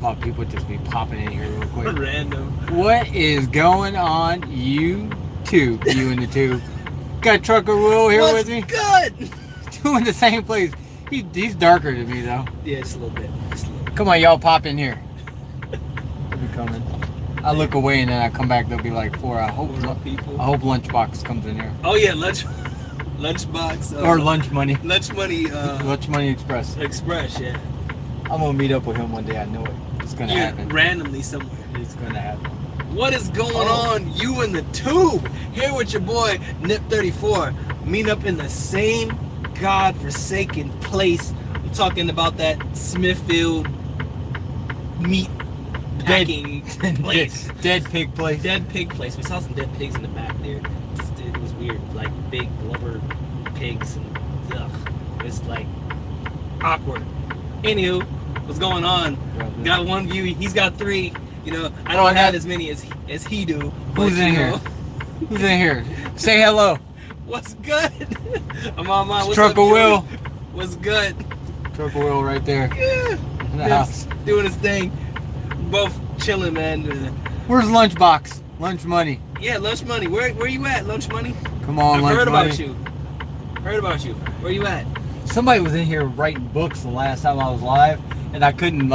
Oh, people just be popping in here real quick. Random. What is going on, you two? You and the two. Got Trucker Will here What's with me. good? Two in the same place. He's darker than me though. Yeah, just a little bit. Just a little bit. Come on, y'all pop in here. They'll be coming. I look away and then I come back. There'll be like four. I hope People. Lunchbox comes in here. Oh yeah, lunchbox. Or Lunch Money. Lunch money. Lunch Money Express. Express. Yeah. I'm gonna meet up with him one day. I know it. It's gonna happen. Randomly somewhere. It's gonna happen. What is going on? You in the tube here with your boy Nip34, meeting up in the same godforsaken place. I'm talking about that Smithfield meat packing place. Dead pig place. Dead pig place. We saw some dead pigs in the back there. It was weird, like big blubber pigs, and it was like awkward. Anywho, what's going on? Got one view. He's got three. You know, I don't have as many as he do. Who's in here? Who's in here? Say hello. What's good? I'm on mine. What's Trucker up, Will. What's good? Trucker Will right there. Yeah. In the house. Doing his thing. Both chilling, man. Where's Lunchbox? Lunch Money. Yeah, Lunch Money. Where you at, Lunch Money? Come on, I've Lunch heard Money. about you. Heard about you. Where you at? Somebody was in here writing books the last time I was live, and I couldn't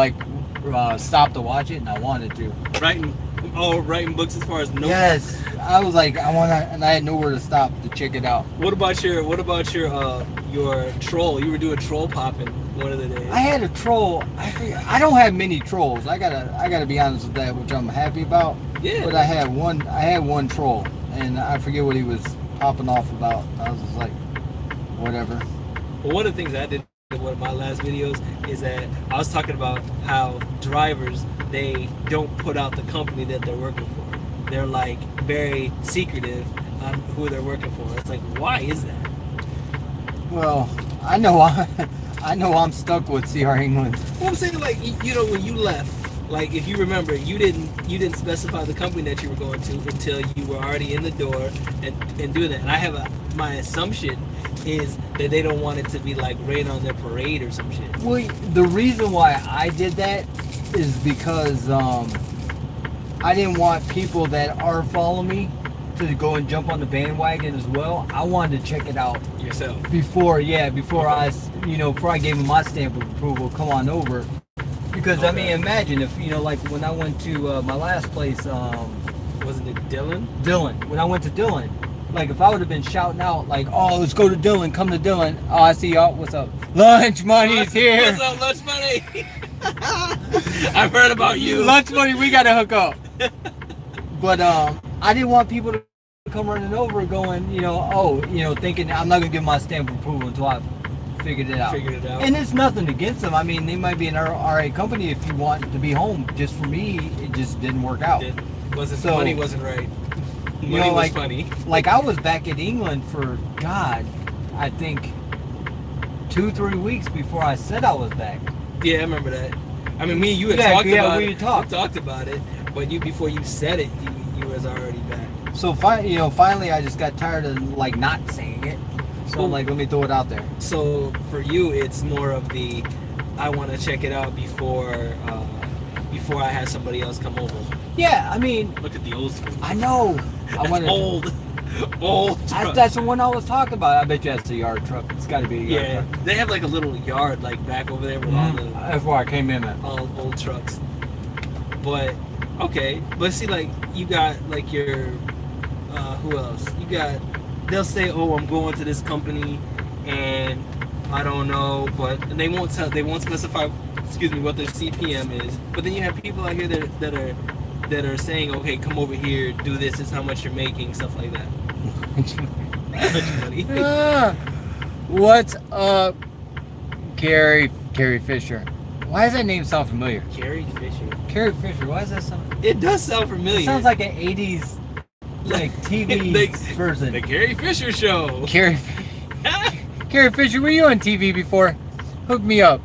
stop to watch it, and I wanted to. Writing books as far as notes. Yes, I was like, I wanna, and I had nowhere to stop to check it out. What about your troll? You were doing troll popping one of the days. I had a troll. I don't have many trolls. I gotta be honest with that, which I'm happy about. Yeah. But I had one troll, and I forget what he was popping off about. I was just like, whatever. Well, one of the things I did in one of my last videos is that I was talking about how drivers, they don't put out the company that they're working for. They're like very secretive on who they're working for. It's like, why is that? Well, I know I'm stuck with CR England. Well, I'm saying, like, you know, when you left, like, if you remember, you didn't specify the company that you were going to until you were already in the door and doing that. And I have my assumption is that they don't want it to be like rain on their parade or some shit. Well, the reason why I did that is because I didn't want people that are following me to go and jump on the bandwagon as well. I wanted to check it out Yourself. before I gave them my stamp of approval. Come on over, because I mean, imagine if like when I went to my last place, Wasn't it Dylan? Dylan. When I went to Dylan, like if I would have been shouting out like, "Oh, let's go to Dylan, come to Dylan." Oh, I see y'all. What's up? Lunch Money's here. What's up, Lunch Money? I've heard about you. Lunch Money, we gotta hook up. But I didn't want people to come running over going, thinking I'm not gonna give my stamp of approval until I figured it out. And it's nothing against them. I mean, they might be an RA company if you want to be home. Just for me, it just didn't work out. Money wasn't right. Money was funny. Like I was back in England for I think 2-3 weeks before I said I was back. Yeah, I remember that. I mean, me and you had talked about it, but before you said it, you was already back. So finally, I just got tired of like not saying it. So I'm like, let me throw it out there. So for you, it's more of the I want to check it out before I have somebody else come over. Yeah, I mean, Look at the old school. I know. Old. That's the one I was talking about. I bet you that's a yard truck. It's got to be a yard truck. They have like a little yard like back over there with all the That's where I came in at. all old trucks. But okay, but see, like you got like your who else? They'll say, oh, I'm going to this company, and I don't know, but and they won't specify, what their CPM is. But then you have people out here that are saying, okay, come over here, do this. This is how much you're making, stuff like that. What's up, Carrie Fisher? Why does that name sound familiar? Carrie Fisher. Carrie Fisher. Why does that sound? It does sound familiar. It sounds like an '80s TV version. The Carrie Fisher Show. Carrie Fisher, were you on TV before? Hook me up.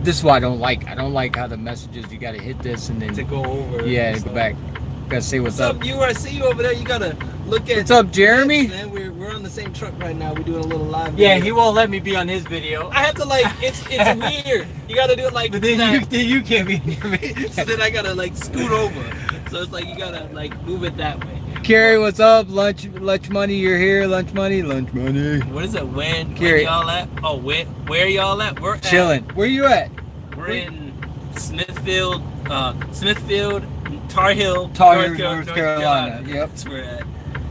This is what I don't like. I don't like how the messages, you gotta hit this and then To go over. Yeah, to go back. Gotta say what's up. viewer? I see you over there. You gotta look at. What's up, Jeremy? Man, we're on the same truck right now. We're doing a little live. Yeah, video. he won't let me be on his video. I have to like. It's weird. You gotta do it like. But then you can't be near me. So then I gotta like scoot over. So it's like you gotta like move it that way. Carrie, what's up? Lunch money, you're here. Lunch money. What is it? When Carrie. y'all at? Oh, where y'all at? We're Chilling. Where you at? We're in Smithfield, Tar Hill, North Carolina. Yep. That's where we're at.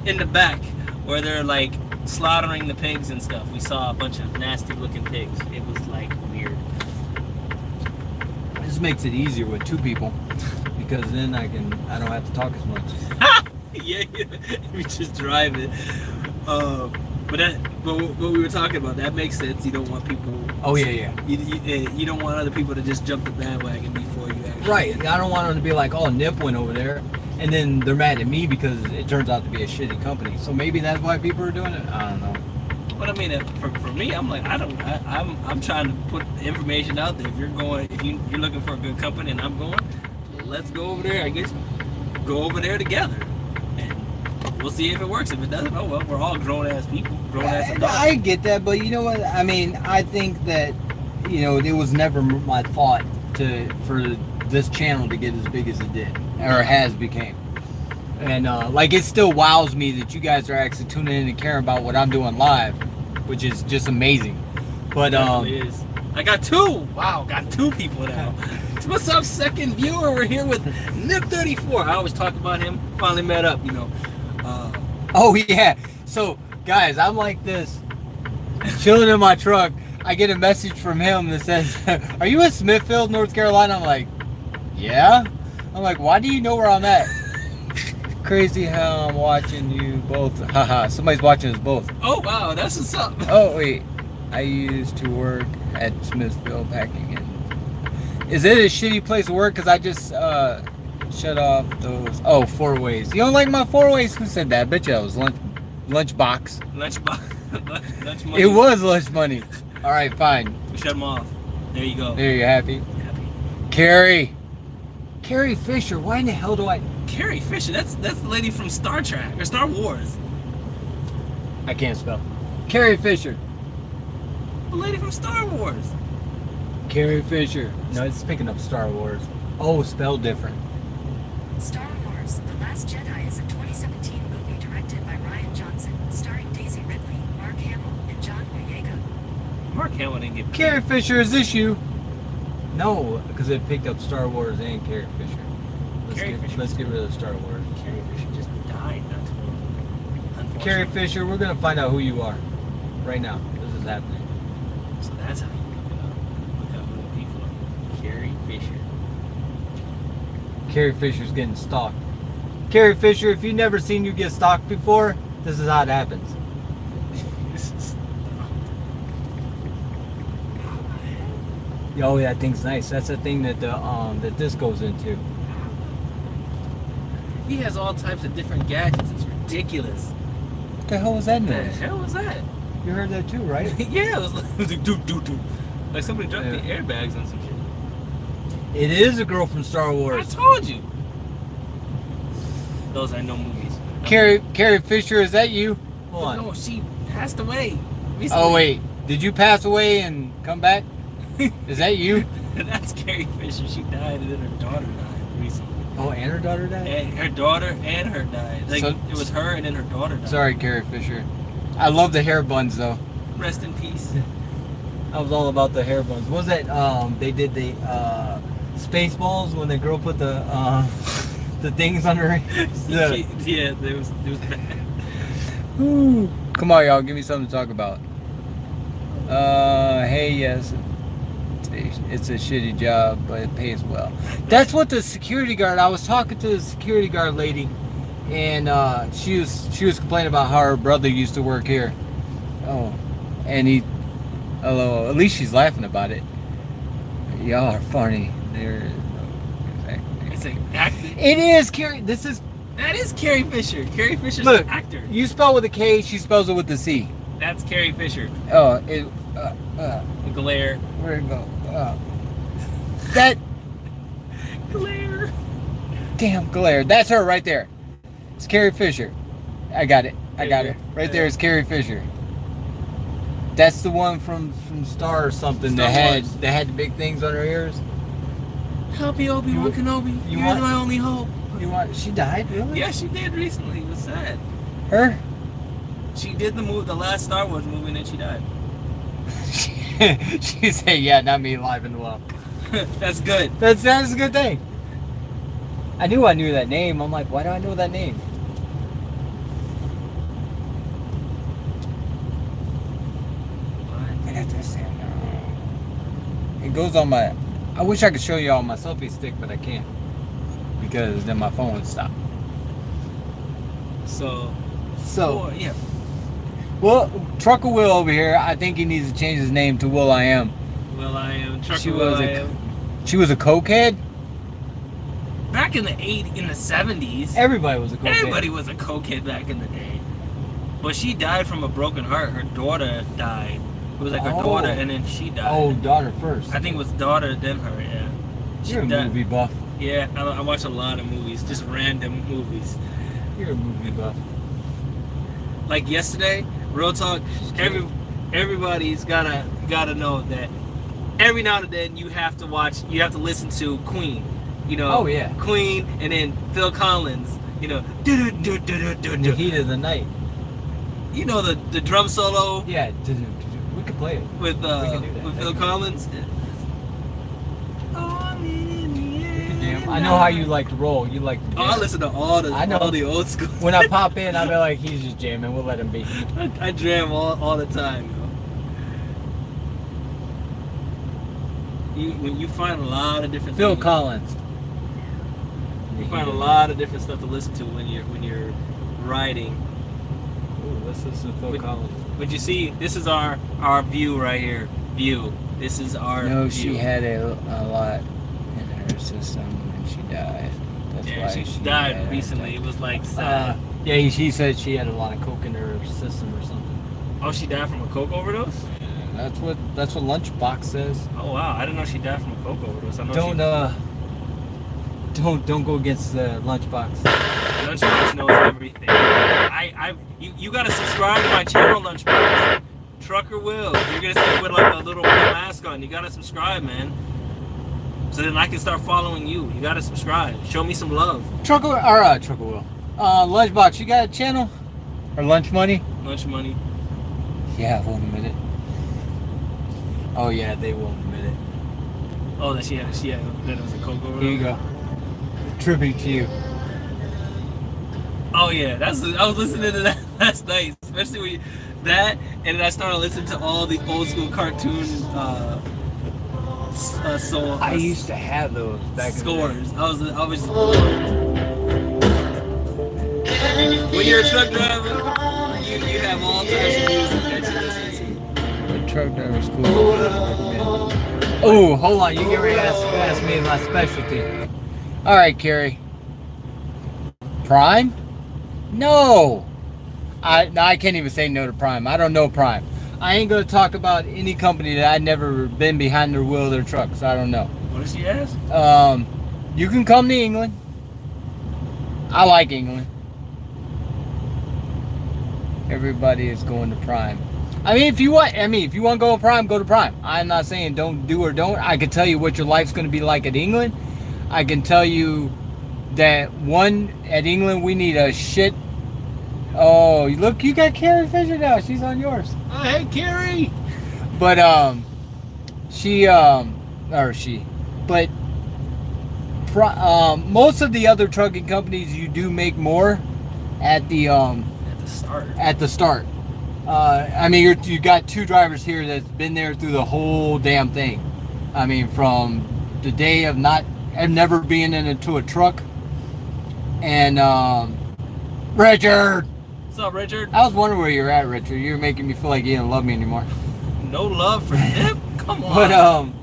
In the back, where they're like slaughtering the pigs and stuff. We saw a bunch of nasty looking pigs. It was like weird. This makes it easier with 2 people because then I don't have to talk as much. yeah, we just drive it. But what we were talking about, that makes sense. You don't want people. Oh yeah. You don't want other people to just jump the bandwagon before you actually. Right. I don't want them to be like, oh, Nip went over there, and then they're mad at me because it turns out to be a shitty company. So maybe that's why people are doing it. I don't know. But I mean, for me, I'm like, I'm trying to put information out there. If you're looking for a good company and I'm going, let's go over there. I guess go over there together. We'll see if it works. If it doesn't, oh well, we're all grown-ass people. Grown-ass adults. I get that, but you know what? I mean, I think that, it was never my thought for this channel to get as big as it did, or has became. And, it still wows me that you guys are actually tuning in and caring about what I'm doing live, which is just amazing. But, It is. I got 2. Wow, got 2 people now. What's up, second viewer? We're here with Nip34. I always talk about him. Finally met up, Oh yeah. So guys, I'm like this, chilling in my truck. I get a message from him that says, "Are you in Smithfield, North Carolina?" I'm like, "Yeah." I'm like, "Why do you know where I'm at?" Crazy how I'm watching you both. Haha. Somebody's watching us both. Oh wow, that's what's up. Oh wait, I used to work at Smithfield packing in. Is it a shitty place to work? Cause I just shut off those. Oh, 4-ways. You don't like my 4-ways? Who said that? I bet you that was lunchbox. Lunch money. It was lunch money. All right, fine. We shut them off. There you go. There, you happy? Carrie Fisher. Why in the hell do I? Carrie Fisher. That's the lady from Star Trek or Star Wars. I can't spell. Carrie Fisher. The lady from Star Wars. Carrie Fisher. No, it's picking up Star Wars. Oh, spelled different. Star Wars: The Last Jedi is a 2017 movie directed by Rian Johnson, starring Daisy Ridley, Mark Hamill, and John Boyega. Mark Hamill didn't get. Carrie Fisher, is this you? No, because it picked up Star Wars and Carrie Fisher. Let's get rid of Star Wars. Carrie Fisher just died not too long ago. Carrie Fisher, we're gonna find out who you are right now. This is happening. So that's how you look it up. Look up who the people are. Carrie Fisher. Carrie Fisher's getting stalked. Carrie Fisher, if you've never seen you get stalked before, this is how it happens. Oh, that thing's nice. That's the thing that that this goes into. He has all types of different gadgets. It's ridiculous. What the hell was that What the noise? hell was that? You heard that too, right? Yeah, it was like do. Like somebody dropped the airbags on some shit. It is a girl from Star I Wars. told you. Those are no movies. Carrie Fisher, is that you? Hold on. No, she passed away recently. Oh wait, did you pass away and come back? Is that you? That's Carrie Fisher. She died and then her daughter died recently. Oh, and her daughter died? And her daughter and her died. Like, So- it was her and then her daughter died. Sorry, Carrie Fisher. I love the hair buns though. Rest in peace. I was all about the hair buns. What was that? They did the Spaceballs when the girl put the things on her. Yeah, there was that. Ooh. Come on, y'all. Give me something to talk about. Hey, yes. It's a shitty job, but it pays well. That's what the security guard. I was talking to the security guard lady, and she was complaining about how her brother used to work here. Oh, and hello. At least she's laughing about it. Y'all are funny. It's an actor. It is Carrie. That is Carrie Fisher. Carrie Fisher's Look, an actor. You spell with a K. She spells it with a C. That's Carrie Fisher. Oh, Glare. where'd it go? That. Glare. damn glare. That's her right there. It's Carrie Fisher. I got it. I got it. Right there is Carrie Fisher. That's the one from Star or something that had the big things on her ears. Help me, Obi-Wan Kenobi. You're my only hope. She died, really? Yeah, she did recently. It was sad. Her? She did the last Star Wars movie, and then she died. She said, "Yeah, not me, alive and well." That's good. That's a good thing. I knew that name. I'm like, why do I know that name? I got this thing now. It goes on my. I wish I could show you all my selfie stick, but I can't because then my phone would stop. So yeah. Well, Trucker Will over here, I think he needs to change his name to Will I Am. Will I Am. Trucker Will I Am. She was a cokehead? Back in the 70s. Everybody was a cokehead. Everybody was a cokehead back in the day. But she died from a broken heart. Her daughter died. It was like her daughter, and then she died. Oh, daughter first. I think it was daughter, then her, yeah. You're a movie buff. Yeah, I watch a lot of movies, just random movies. You're a movie buff. Like yesterday, real talk, everybody's gotta know that every now and then you have to listen to Queen. You know, oh yeah, Queen, and then Phil Collins. You know, in the heat of the night. You know the drum solo. Yeah, we could play it with Phil Collins. I know how you like to roll. You like to jam. I listen to all the old school. When I pop in, I'll be like, he's just jamming. We'll let him be. I jam all the time, yo. When you find a lot of different Phil things, Collins. You find a lot of different stuff to listen to when you're riding. Ooh, let's listen to Phil Collins. But you see, this is our view right here. This is our view. She had a lot in her system when she died. That's why she died recently. It was like sad. Yeah, she said she had a lot of coke in her system or something. Oh, she died from a coke overdose? Yeah, that's what Lunchbox says. Oh wow, I didn't know she died from a coke overdose. I know don't go against the Lunchbox. Lunchbox knows everything. You gotta subscribe to my channel, Lunchbox. Trucker Will. You're gonna see with like a little mask on. You gotta subscribe, man. So then I can start following you. You gotta subscribe. Show me some love. Trucker Will. Lunchbox, you got a channel? Or Lunch Money? Lunch Money. Yeah, won't admit it. Oh yeah, they won't admit it. Oh, that it was a coke overdose. Here you go. Tribute to you. Oh yeah, I was listening to that last night, especially and then I started listening to all the old school cartoon songs. I used to have those back scores. in the day. I was. When you're a truck driver, you have all types of music that you listen to. The truck driver's cool. Oh, hold on, you get ready to ask me my specialty. All right, Carrie. Prime? No. I can't even say no to Prime. I don't know Prime. I ain't gonna talk about any company that I've never been behind their wheel of their truck, so I don't know. What does she ask? You can come to England. I like England. Everybody is going to Prime. I mean, if you want to go to Prime, go to Prime. I'm not saying don't do or don't. I can tell you what your life's going to be like at England. I can tell you that at England we need a shit. Oh, look, you got Carrie Fisher now. She's on yours. Oh, hey, Carrie. But most of the other trucking companies, you do make more at the start. I mean, you got two drivers here that's been there through the whole damn thing. I mean, from the day of never being into a truck. And Richard. What's up, Richard? I was wondering where you're at, Richard. You're making me feel like you didn't love me anymore. No love for him? Come on.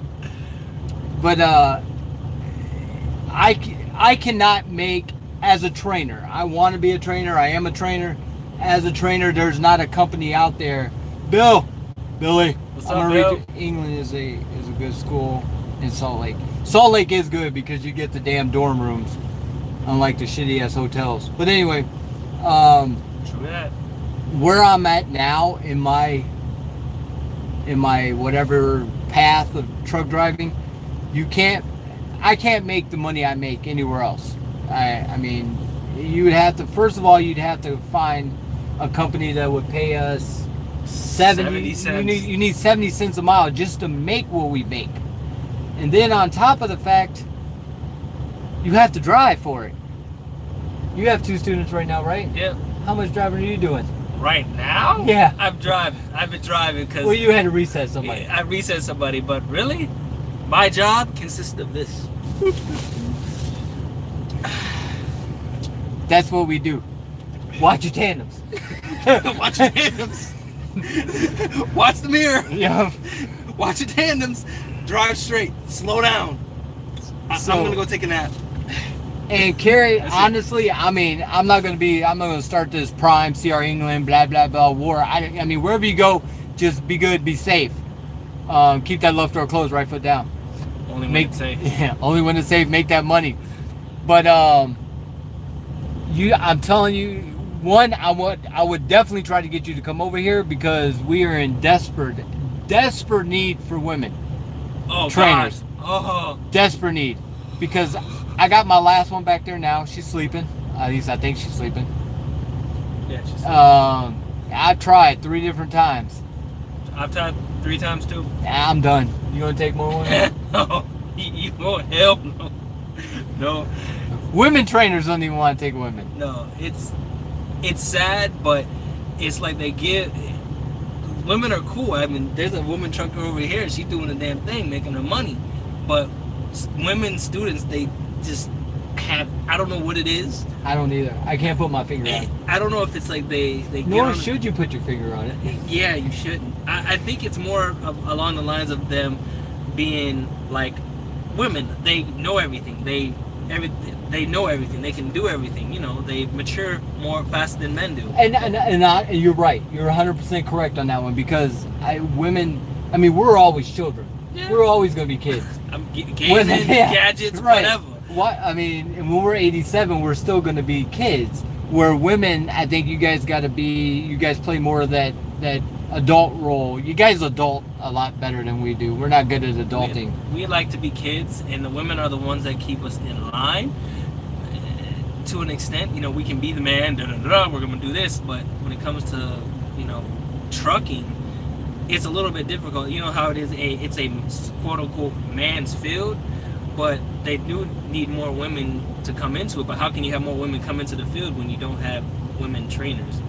But I cannot make, as a trainer. I want to be a trainer. I am a trainer. As a trainer, there's not a company out there. Billy. What's up, Bill? England is a good school in Salt Lake. Salt Lake is good because you get the damn dorm rooms. unlike the shitty ass hotels. But anyway, True that. where I'm at now in my whatever path of truck driving, I can't make the money I make anywhere else. I mean, you would have to, first of all, you'd have to find a company that would pay us 70 cents. You need 70 cents a mile just to make what we make. And then on top of the fact, you have to drive for it. You have 2 students right now, right? Yeah. How much driving are you doing? Right now? Yeah. I've been driving because Well, you had to reset somebody. I reset somebody, but really, my job consists of this. That's what we do. Watch your tandems. Watch your tandems. Watch the mirror. Yeah. Watch your tandems. Drive straight. Slow down. I'm gonna go take a nap. And Carrie, That's it. honestly, I mean, I'm not gonna start this prime CR England blah blah blah war. I mean, wherever you go, just be good, be safe. Keep that left door closed, right foot down. Only when it's safe. Yeah, only when it's safe. Make that money. But I'm telling you, one, I would definitely try to get you to come over here because we are in desperate need for women. Oh, trainers. God. Oh. Desperate need, because I got my last one back there now. She's sleeping. At least I think she's sleeping. Yeah, she's I've tried 3 different times. I've tried 3 times too. I'm done. You gonna take more women? No. You oh, hell no. No. Women trainers don't even want to take women. No. It's sad, but it's like they give. Women are cool. I mean, there's a woman trucker over here. She's doing the damn thing, making her money. But women students, they just have. I don't know what it is. I don't either. I can't put my finger on it. I don't know if it's like they get Nor on should you put your finger on it. Yeah, you shouldn't. I think it's more along the lines of them being like women. They know everything. They know everything. They can do everything. You know, they mature more faster than men do. And you're right. You're 100% correct on that one, because women. I mean, we're always children. Yeah. We're always gonna be kids. Gaming, gadgets, right. whatever. What I mean, and when we're 87, we're still gonna be kids. Where women, I think you guys play more of that adult role. You guys adult a lot better than we do. We're not good at adulting. We like to be kids, and the women are the ones that keep us in line. To an extent, you know, we can be the man. We're gonna do this, but when it comes to, you know, trucking, it's a little bit difficult. You know how it is. It's a quote unquote man's field, but they do need more women to come into it. But how can you have more women come into the field when you don't have women trainers?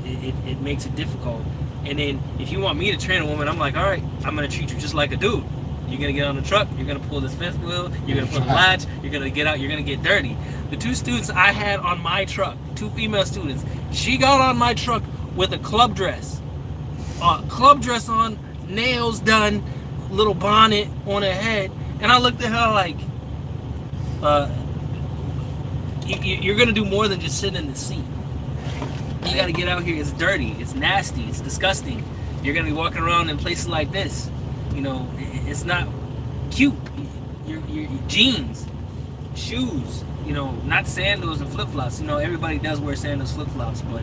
It makes it difficult. And then if you want me to train a woman, I'm like, all right, I'm gonna treat you just like a dude. You're gonna get on the truck, you're gonna pull this fifth wheel, you're gonna put a latch, you're gonna get out, you're gonna get dirty. The 2 students I had on my truck, 2 female students, she got on my truck with a club dress on, nails done, little bonnet on her head, and I looked at her like, you're gonna do more than just sit in the seat. You gotta get out here. It's dirty, it's nasty, it's disgusting. You're gonna be walking around in places like this. You know, it's not cute. Your jeans, shoes, you know, not sandals and flip-flops. You know, everybody does wear sandals, flip-flops, but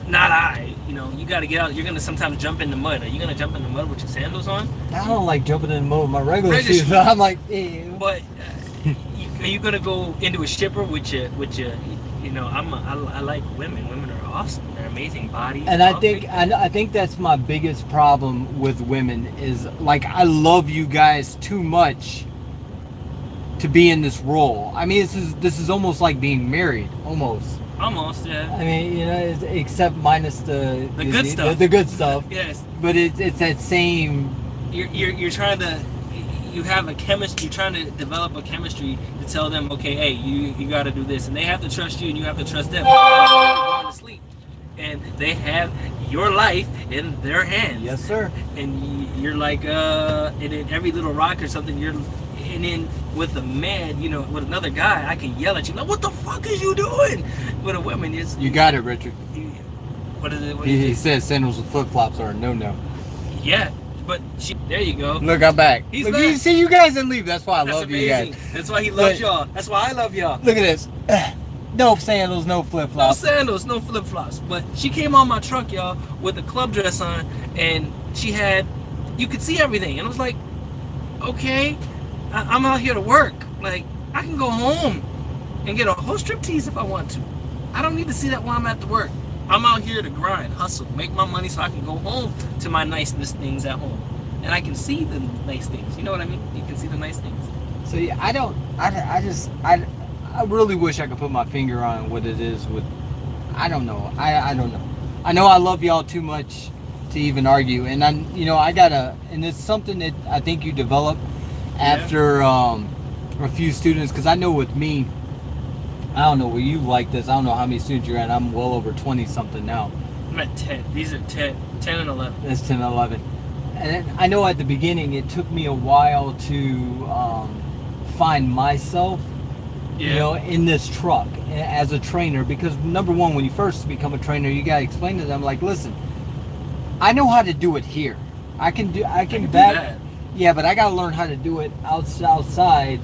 not I. You know, you gotta get out. You're gonna sometimes jump in the mud. Are you gonna jump in the mud with your sandals on? I don't like jumping in the mud with my regular shoes. So I'm like, ew. But are you gonna go into a shipper with your you know, I like women. Women are awesome. They're amazing bodies. And I think that's my biggest problem with women is, like, I love you guys too much to be in this role. I mean, this is almost like being married, almost. Almost, yeah. I mean, you know, except minus the good stuff. The good stuff. Yes. But it's that same. You're trying to. You have a chemistry. You're trying to develop a chemistry to tell them, okay, hey, you got to do this, and they have to trust you, and you have to trust them. They're going to sleep, and they have your life in their hands. Yes, sir. And you're like, and in every little rock or something, and then with a man, you know, with another guy, I can yell at you, like, what the fuck is you doing? With a woman, you got it, Richard. What is it? He says sandals with flip flops are a no. Yeah, But there you go. Look, I'm back. He's Look, back. You see, you guys didn't leave. That's why I That's love amazing. you guys. That's why he loves But- y'all. That's why I love y'all. Look at this. No sandals, no flip No flops. sandals, no flip flops. But she came on my truck, y'all, with a club dress on, and she had, you could see everything. And I was like, okay, I'm out here to work. Like, I can go home and get a whole striptease if I want to. I don't need to see that while I'm at the work. I'm out here to grind, hustle, make my money so I can go home to my niceness things at home. And I can see the nice things. You know what I mean? You can see the nice things. So yeah, I really wish I could put my finger on what it is with. I don't know. I don't know. I know I love y'all too much to even argue, and and it's something that I think you develop after a few students. Because I know with me, I don't know where you like this. I don't know how many students you're at. I'm well over 20 something now. I'm at 10. These are 10 and 11. That's 10, 11. And I know at the beginning it took me a while to find myself, Yeah. you know, in this truck as a trainer. Because number one, when you first become a trainer, you gotta explain to them, like, listen, I know how to do it here. I can do back. that. Yeah, but I gotta learn how to do it outside,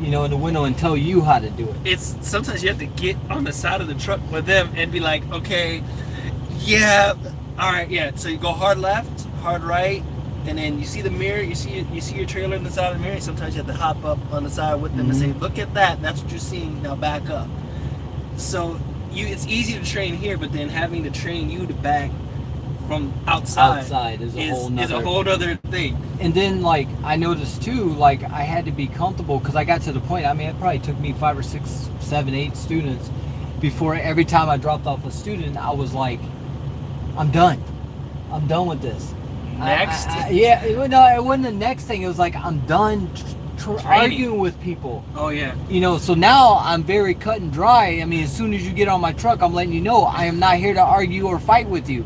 you know, in the window and tell you how to do it. It's sometimes you have to get on the side of the truck with them and be like, okay, yeah, all right, yeah. So you go hard left, hard right, and then you see the mirror, you see your trailer in the side of the mirror. And sometimes you have to hop up on the side with them and say, look at that, that's what you're seeing. Now back up. So it's easy to train here, but then having to train you to back from outside is a whole other thing. And then, like, I noticed too, like, I had to be comfortable because I got to the point. I mean, it probably took me 5 or 6, 7, 8 students before every time I dropped off a student, I was like, I'm done with this. Next. It wasn't the next thing. It was like, I'm done arguing with people. Oh yeah. You know, so now I'm very cut and dry. I mean, as soon as you get on my truck, I'm letting you know I am not here to argue or fight with you.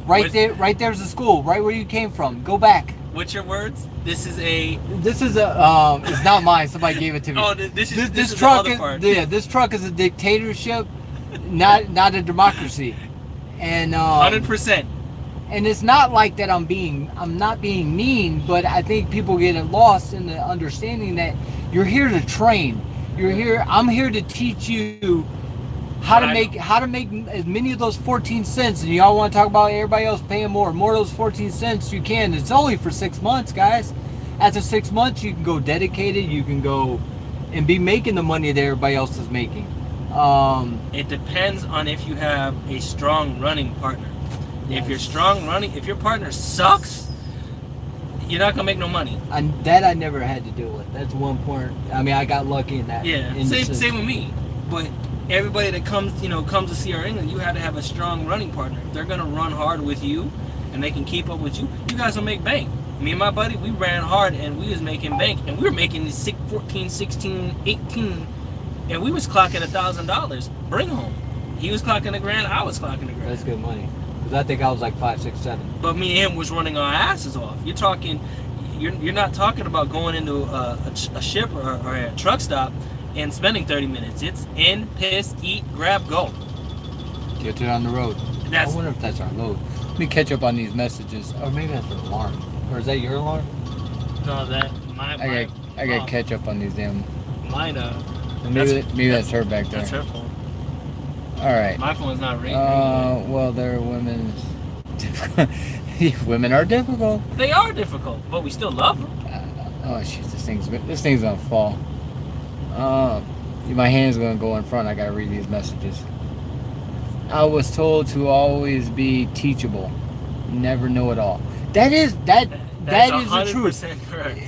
Right there's the school, right where you came from. Go back. What's your words? This is it's not mine. Somebody gave it to me. Oh, this is truck the other part. This truck is a dictatorship, not a democracy. And 100%. and it's not like that I'm not being mean, but I think people get lost in the understanding that you're here to train. I'm here to teach you how to make as many of those 14 cents. And y'all want to talk about everybody else paying more of those 14 cents you can. It's only for 6 months, guys. After 6 months, you can go dedicated. You can go and be making the money that everybody else is making. It depends on if you have a strong running partner. Yes. If your partner sucks, you're not gonna make no money. And that I never had to deal with. That's one point. I mean, I got lucky in that. Yeah, same with me. But everybody that comes to CR England, you have to have a strong running partner. If they're gonna run hard with you, and they can keep up with you, you guys will make bank. Me and my buddy, we ran hard and we was making bank, and we were making 14, 16, 18, and we was clocking $1,000. Bring home. He was clocking $1,000. I was clocking $1,000. That's good money. Because I think I was like 5, 6, 7. But me and him was running our asses off. You're not talking about going into a ship or a truck stop and spending 30 minutes. It's in, piss, eat, grab, go. Get it on the road. I wonder if that's our load. Let me catch up on these messages. Or maybe that's an alarm. Or is that your alarm? No, that I got to catch up on these damn. Mine. Maybe that's her back there. That's her phone. All right. My phone's not ringing. Well, they're women. Women are difficult. They are difficult, but we still love them. Oh shit! This thing's gonna fall. My hand's gonna go in front. I gotta read these messages. I was told to always be teachable, never know it all. That is the truth. 100% correct.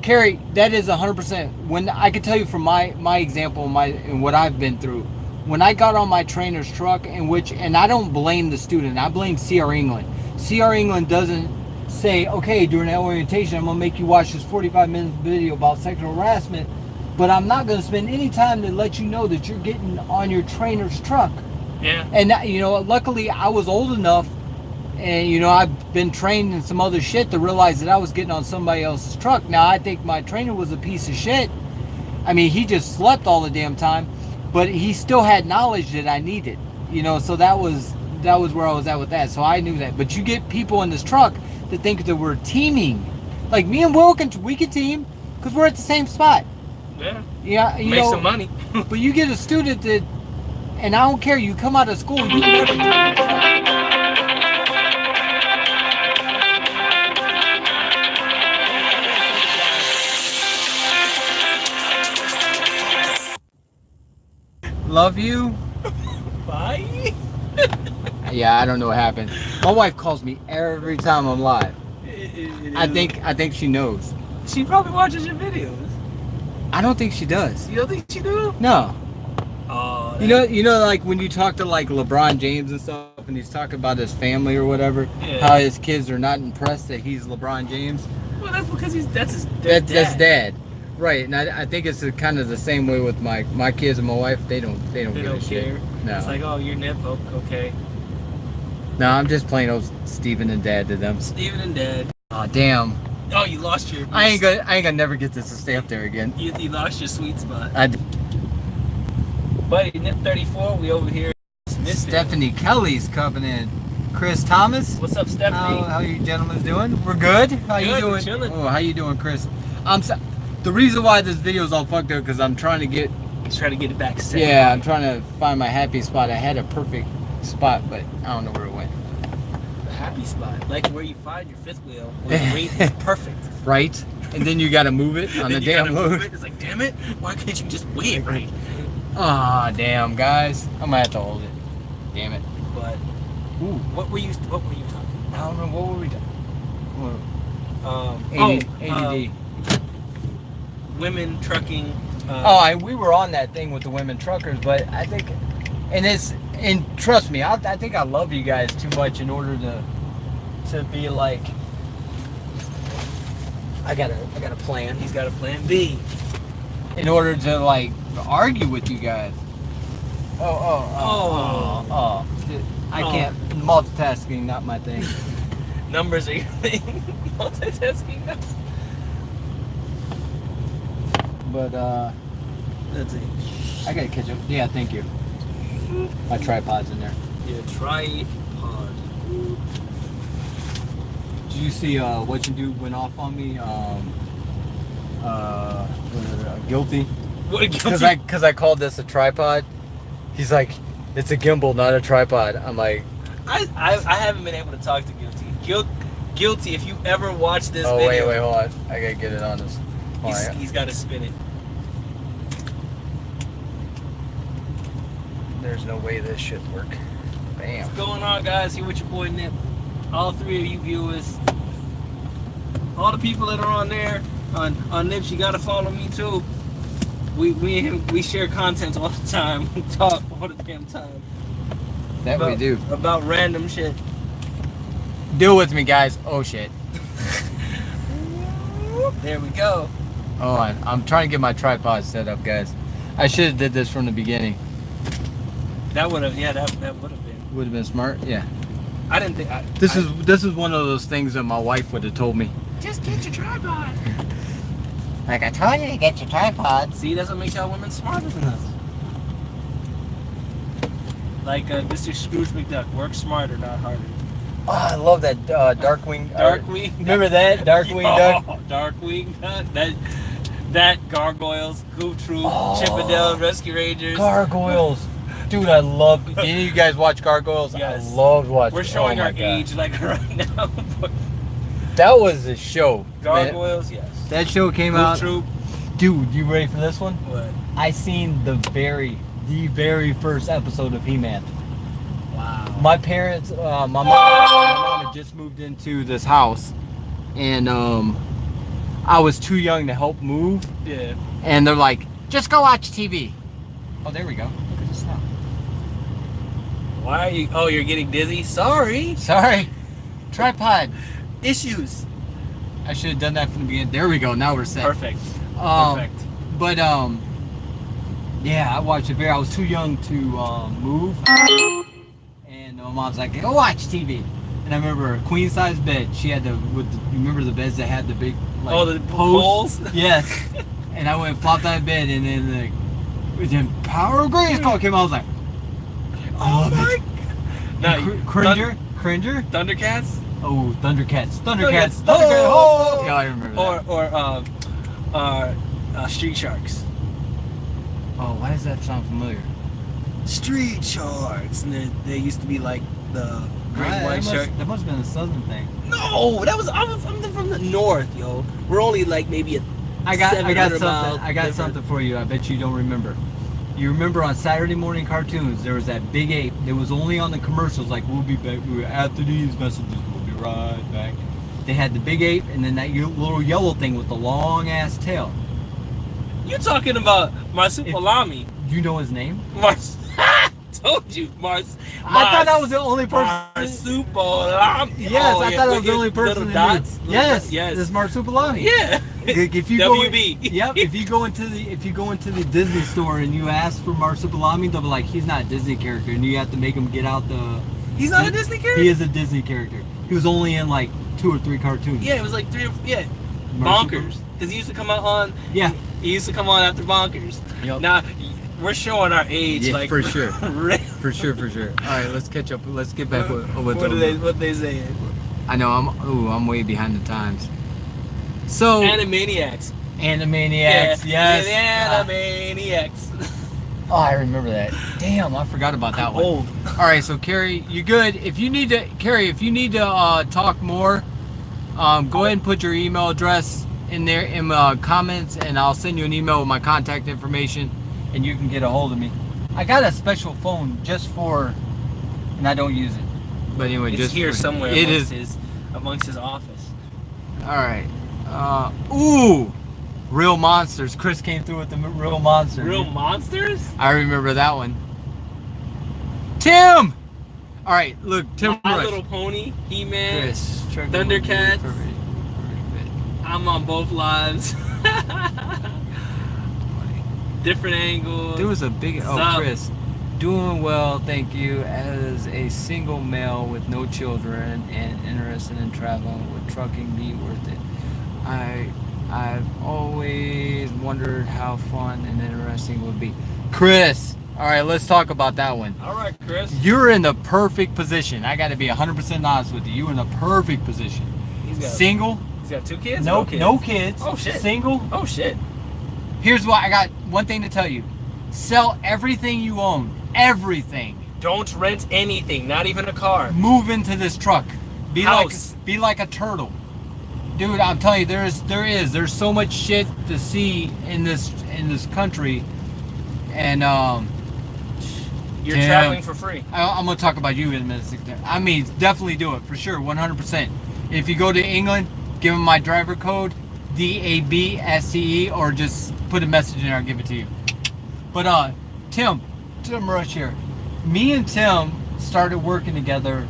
Carrie, that is 100%. When I can tell you from my example, and what I've been through. When I got on my trainer's truck, and I don't blame the student, I blame CR England. CR England doesn't say, okay, during that orientation, I'm gonna make you watch this 45-minute video about sexual harassment, but I'm not gonna spend any time to let you know that you're getting on your trainer's truck. Yeah. And luckily I was old enough, and I've been trained in some other shit to realize that I was getting on somebody else's truck. Now I think my trainer was a piece of shit. I mean, he just slept all the damn time. But he still had knowledge that I needed, so that was where I was at with that. So I knew that. But you get people in this truck to think that we're teaming. Like me and Will we can team because we're at the same spot. Yeah. Yeah, you Make know, some money. But you get a student that, and I don't care. You come out of school, you never. Love you. Bye. Yeah, I don't know what happened. My wife calls me every time I'm live. I think she knows. She probably watches your videos. I don't think she does. You don't think she do? No. Oh. You know, like when you talk to like LeBron James and stuff, and he's talking about his family or whatever, Yeah. how his kids are not impressed that he's LeBron James. Well, that's because that's his That's dad. dad. Right, and I think it's kind of the same way with my kids and my wife. They don't give They a don't shit. care. No. It's like, oh, you're Nip. Oh, okay. No, I'm just plain old Steven and Dad to them. Steven and Dad. Oh damn! Oh, you lost your. I ain't gonna never get this to stay up there again. You lost your sweet spot. I, Buddy, Nip 34. We over here. Stephanie Kelly's coming in. Chris Thomas. What's up, Stephanie? How you gentlemen doing? We're good. How you Good, we're doing? chilling. Oh, how you doing, Chris? The reason why this video's all fucked up because I'm trying to get. He's trying to get it back set. Yeah, I'm trying to find my happy spot. I had a perfect spot, but I don't know where it went. The happy spot, like where you find your fifth wheel, where the weight is perfect. Right? And then you got to move it on the Then you damn gotta move load. it. It's like, damn it! Why can't you just weigh it right? Ah, damn, guys. I'm gonna have to hold it. Damn it. But Ooh, what were you talking I don't know. What were we doing? about? ADD. Women trucking. We were on that thing with the women truckers, but I think, and trust me, I think I love you guys too much in order to be like, I got a plan. He's got a plan B. In order to like argue with you guys. I can't. Multitasking, not my thing. Numbers are your thing. Multitasking. No. But That's it. I gotta catch up. Yeah, thank you. My tripod's in there. Your tripod. Did you see what you do went off on me? Guilty. What a guilty. Because I called this a tripod. He's like, it's a gimbal, not a tripod. I'm like, I haven't been able to talk to Guilty. Guilty, if you ever watch this oh video. wait, hold on. I gotta get it on this. He's got to spin it. There's no way this should work. Bam. What's going on, guys? Here with your boy Nip. All three of you viewers. All the people that are on there. On Nips, you gotta follow me too. We share content all the time. We talk all the damn time. That we do. About random shit. Deal with me, guys. Oh shit. There we go. Hold on. I'm trying to get my tripod set up, guys. I should have did this from the beginning. That would have, that would have been. Would have been smart. Yeah. I didn't think. This is one of those things that my wife would have told me. Just get your tripod. Like I told you to get your tripod. See, that's what makes y'all women smarter than us. Like Mr. Scrooge McDuck, work smarter, not harder. Oh, I love that Darkwing. Darkwing. Remember that Darkwing Duck? Darkwing Duck. That Gargoyles, Goof Troop, Oh. Chippendale Rescue Rangers. Gargoyles. Dude, I love. Did any of you guys watch Gargoyles? Yes. I loved watching. We're showing oh my our God. age like right now. That was a show. Gargoyles, Man, yes. that show came Goof out. Troop. Dude, you ready for this one? What? I seen the very first episode of He-Man. Wow. My parents, my mom had just moved into this house, and I was too young to help move. Yeah. And they're like, just go watch TV. Oh, there we go. Look at this now. Why are you? Oh, you're getting dizzy. Sorry. Sorry. Tripod. Issues. I should have done that from the beginning. There we go. Now we're set. Perfect. Um, Perfect. But yeah, I watched it. I was too young to move, and my mom's like, "Go watch TV." And I remember a queen size bed. She had you remember the beds that had the big like, Oh, the posts? poles? Yes. And I went flopped out of bed, and then Power of Grayskull came out. I was like, Oh my. Cringer. Thundercats. Oh, Thundercats. Thundercats. Oh! Yeah, I remember that. Or Street Sharks. Oh, why does that sound familiar? Street Sharks. And they used to be like the great white shark. That must have been a southern thing. No, I'm from the north, yo. We're only like maybe I got 700 something. miles I got different. something for you. I bet you don't remember. You remember on Saturday morning cartoons, there was that big ape. It was only on the commercials, like we'll be back. After these messages, we'll be right back. They had the big ape, and then that little yellow thing with the long ass tail. You talking about Marsupilami? Do you know his name? Told you, Mars. I thought I was the only person. Marsupilami. Yes, I thought I was the only person. Little that dots. knew. Yes, yes. It's Marsupilami. Yeah. If you WB. Go, yep. If you go into the Disney store and you ask for Marsupilami, they'll be like, he's not a Disney character, and you have to make him get out the. He's not a Disney character. He is a Disney character. He was only in like 2 or 3 cartoons. Yeah, it was like 3 or 4. Yeah. Marsup- Bonkers. Because he used to come out on. Yeah. He used to come on after Bonkers. Yep. Now we're showing our age. Yeah, like for sure. Really. For sure. All right, let's catch up. Let's get back with What they saying? I know I'm way behind the times. So Animaniacs. Animaniacs, yes. Animaniacs. Oh, I remember that. Damn, I forgot about that one. Old. All right, so Carrie, you good? If you need to talk more, go ahead and put your email address in there in comments, and I'll send you an email with my contact information, and you can get a hold of me. I got a special phone just for, and I don't use it. But anyway, It's just here for, somewhere. It amongst is amongst his office. All right. Ooh, Real Monsters. Chris came through with the Real Monsters. Real monsters? I remember that one. Tim! All right, look, Tim My Rush. Little Pony, He-Man. Chris. Thundercats. I'm on both lives. Different angles. There was a big... Oh, Sup? Chris. Doing well, thank you. As a single male with no children and interested in traveling, would trucking be worth it? I've always wondered how fun and interesting it would be. Chris! All right, let's talk about that one. All right, Chris. You're in the perfect position. I got to be 100% honest with you. You're in the perfect position. Single. He's got 2 kids? No kids. Oh, shit. Single. Oh, shit. Here's what I got. One thing to tell you. Sell everything you own. Everything. Don't rent anything, not even a car. Move into this truck. Be like a turtle. Dude, I'm telling you, there's so much shit to see in this country, and You're Damn. traveling for free. I'm gonna talk about you in a minute. I mean, definitely do it for sure, 100%. If you go to England, give them my driver code, DABSCE, or just put a message in there. I'll give it to you. But Tim Rush here. Me and Tim started working together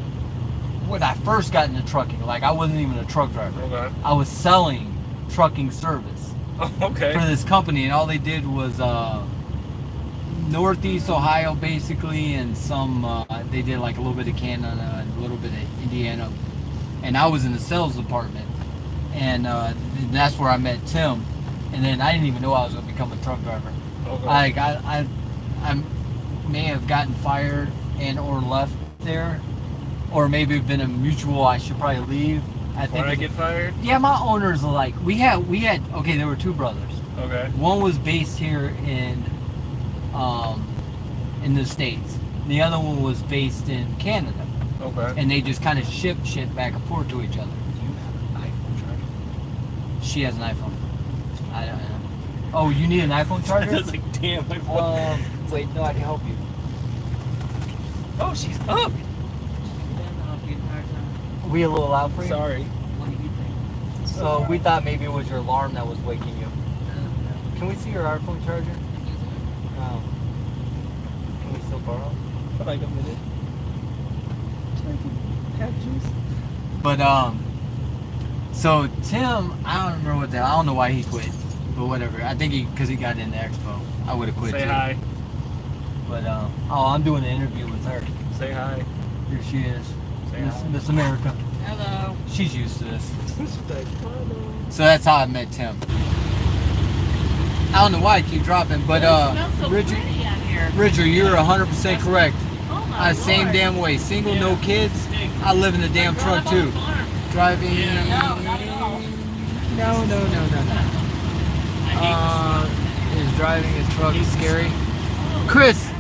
when I first got into trucking. Like, I wasn't even a truck driver. Okay. I was selling trucking service Oh, okay. for this company, and all they did was Northeast Ohio basically, and some they did like a little bit of Canada and a little bit of Indiana, and I was in the sales department, and that's where I met Tim, and then I didn't even know I was going to become a truck driver. Okay. Like I may have gotten fired and or left there, or maybe it's been a mutual. I should probably leave. Before I get fired? Yeah, my owners are like we had okay. There were 2 brothers. Okay. One was based here in the States. The other one was based in Canada, Okay. and they just kind of ship shit back and forth to each other. Do you have an iPhone charger? She has an iPhone. I don't know. Oh, you need an iPhone I charger? was like, damn, my phone. Wait, no, I can help you. Oh, she's up. We a little loud for you? Sorry. So we thought maybe it was your alarm that was waking you. Can we see your iPhone charger? Oh. Can we still borrow? For like a minute. Have juice. But so Tim, I don't remember I don't know why he quit, but whatever. I think because he got into Expo. I would have quit Say too. hi. But I'm doing an interview with her. Say hi. Here she is, Say hi. Miss America. Hello. She's used to this. So that's how I met Tim. I don't know why I keep dropping, but It smells so Richard, pretty out here. Richard, you're 100% correct. Oh my Same Lord. damn way. Single, no kids. I live in a damn truck too. Driving. No, not at all. No. Is driving a truck scary? Chris.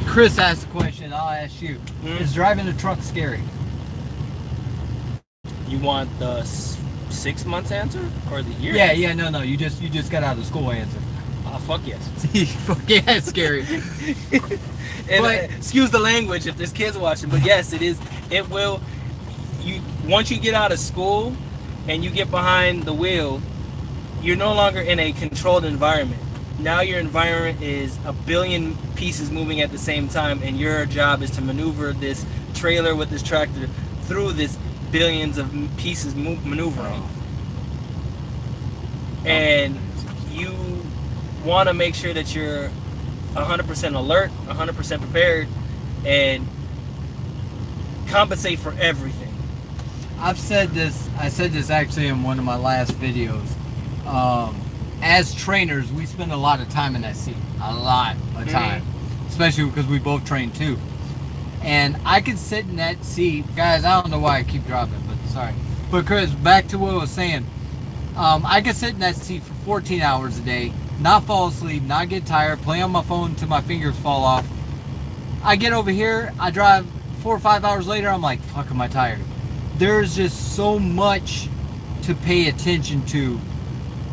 Chris asked a question. I'll ask you. Is driving a truck scary? You want the 6 months answer or the year? Yeah. No. You just got out of school answer. Fuck yes. Fuck yeah, it's scary. And But- excuse the language if there's kids watching, but yes, it is. It will. You once you get out of school and you get behind the wheel, you're no longer in a controlled environment. Now your environment is a billion pieces moving at the same time, and your job is to maneuver this trailer with this tractor through this billions of pieces maneuvering. And you want to make sure that you're 100% alert, 100% prepared, and compensate for everything. I said this actually in one of my last videos. As trainers, we spend a lot of time in that seat. A lot of time. Especially because we both train too. And I could sit in that seat. Guys, I don't know why I keep dropping, but sorry. But Chris, back to what I was saying. I could sit in that seat for 14 hours a day, not fall asleep, not get tired, play on my phone until my fingers fall off. I get over here, I drive 4 or 5 hours later, I'm like, fuck, am I tired? There's just so much to pay attention to.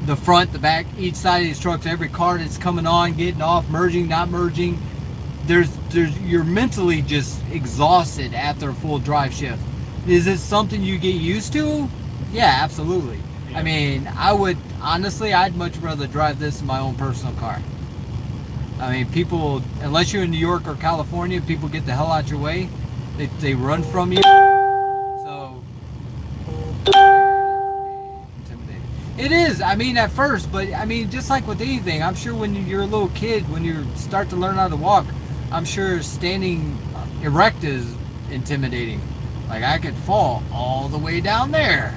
The front, the back, each side of these trucks, every car that's coming on, getting off, merging, not merging. You're mentally just exhausted after a full drive shift. Is it something you get used to? Yeah, absolutely. I mean, I'd much rather drive this in my own personal car. I mean, people, unless you're in New York or California, people get the hell out your way. They run from you. So, intimidating. It is, I mean, at first, but I mean, just like with anything, I'm sure when you're a little kid, when you start to learn how to walk, I'm sure standing erect is intimidating. Like, I could fall all the way down there.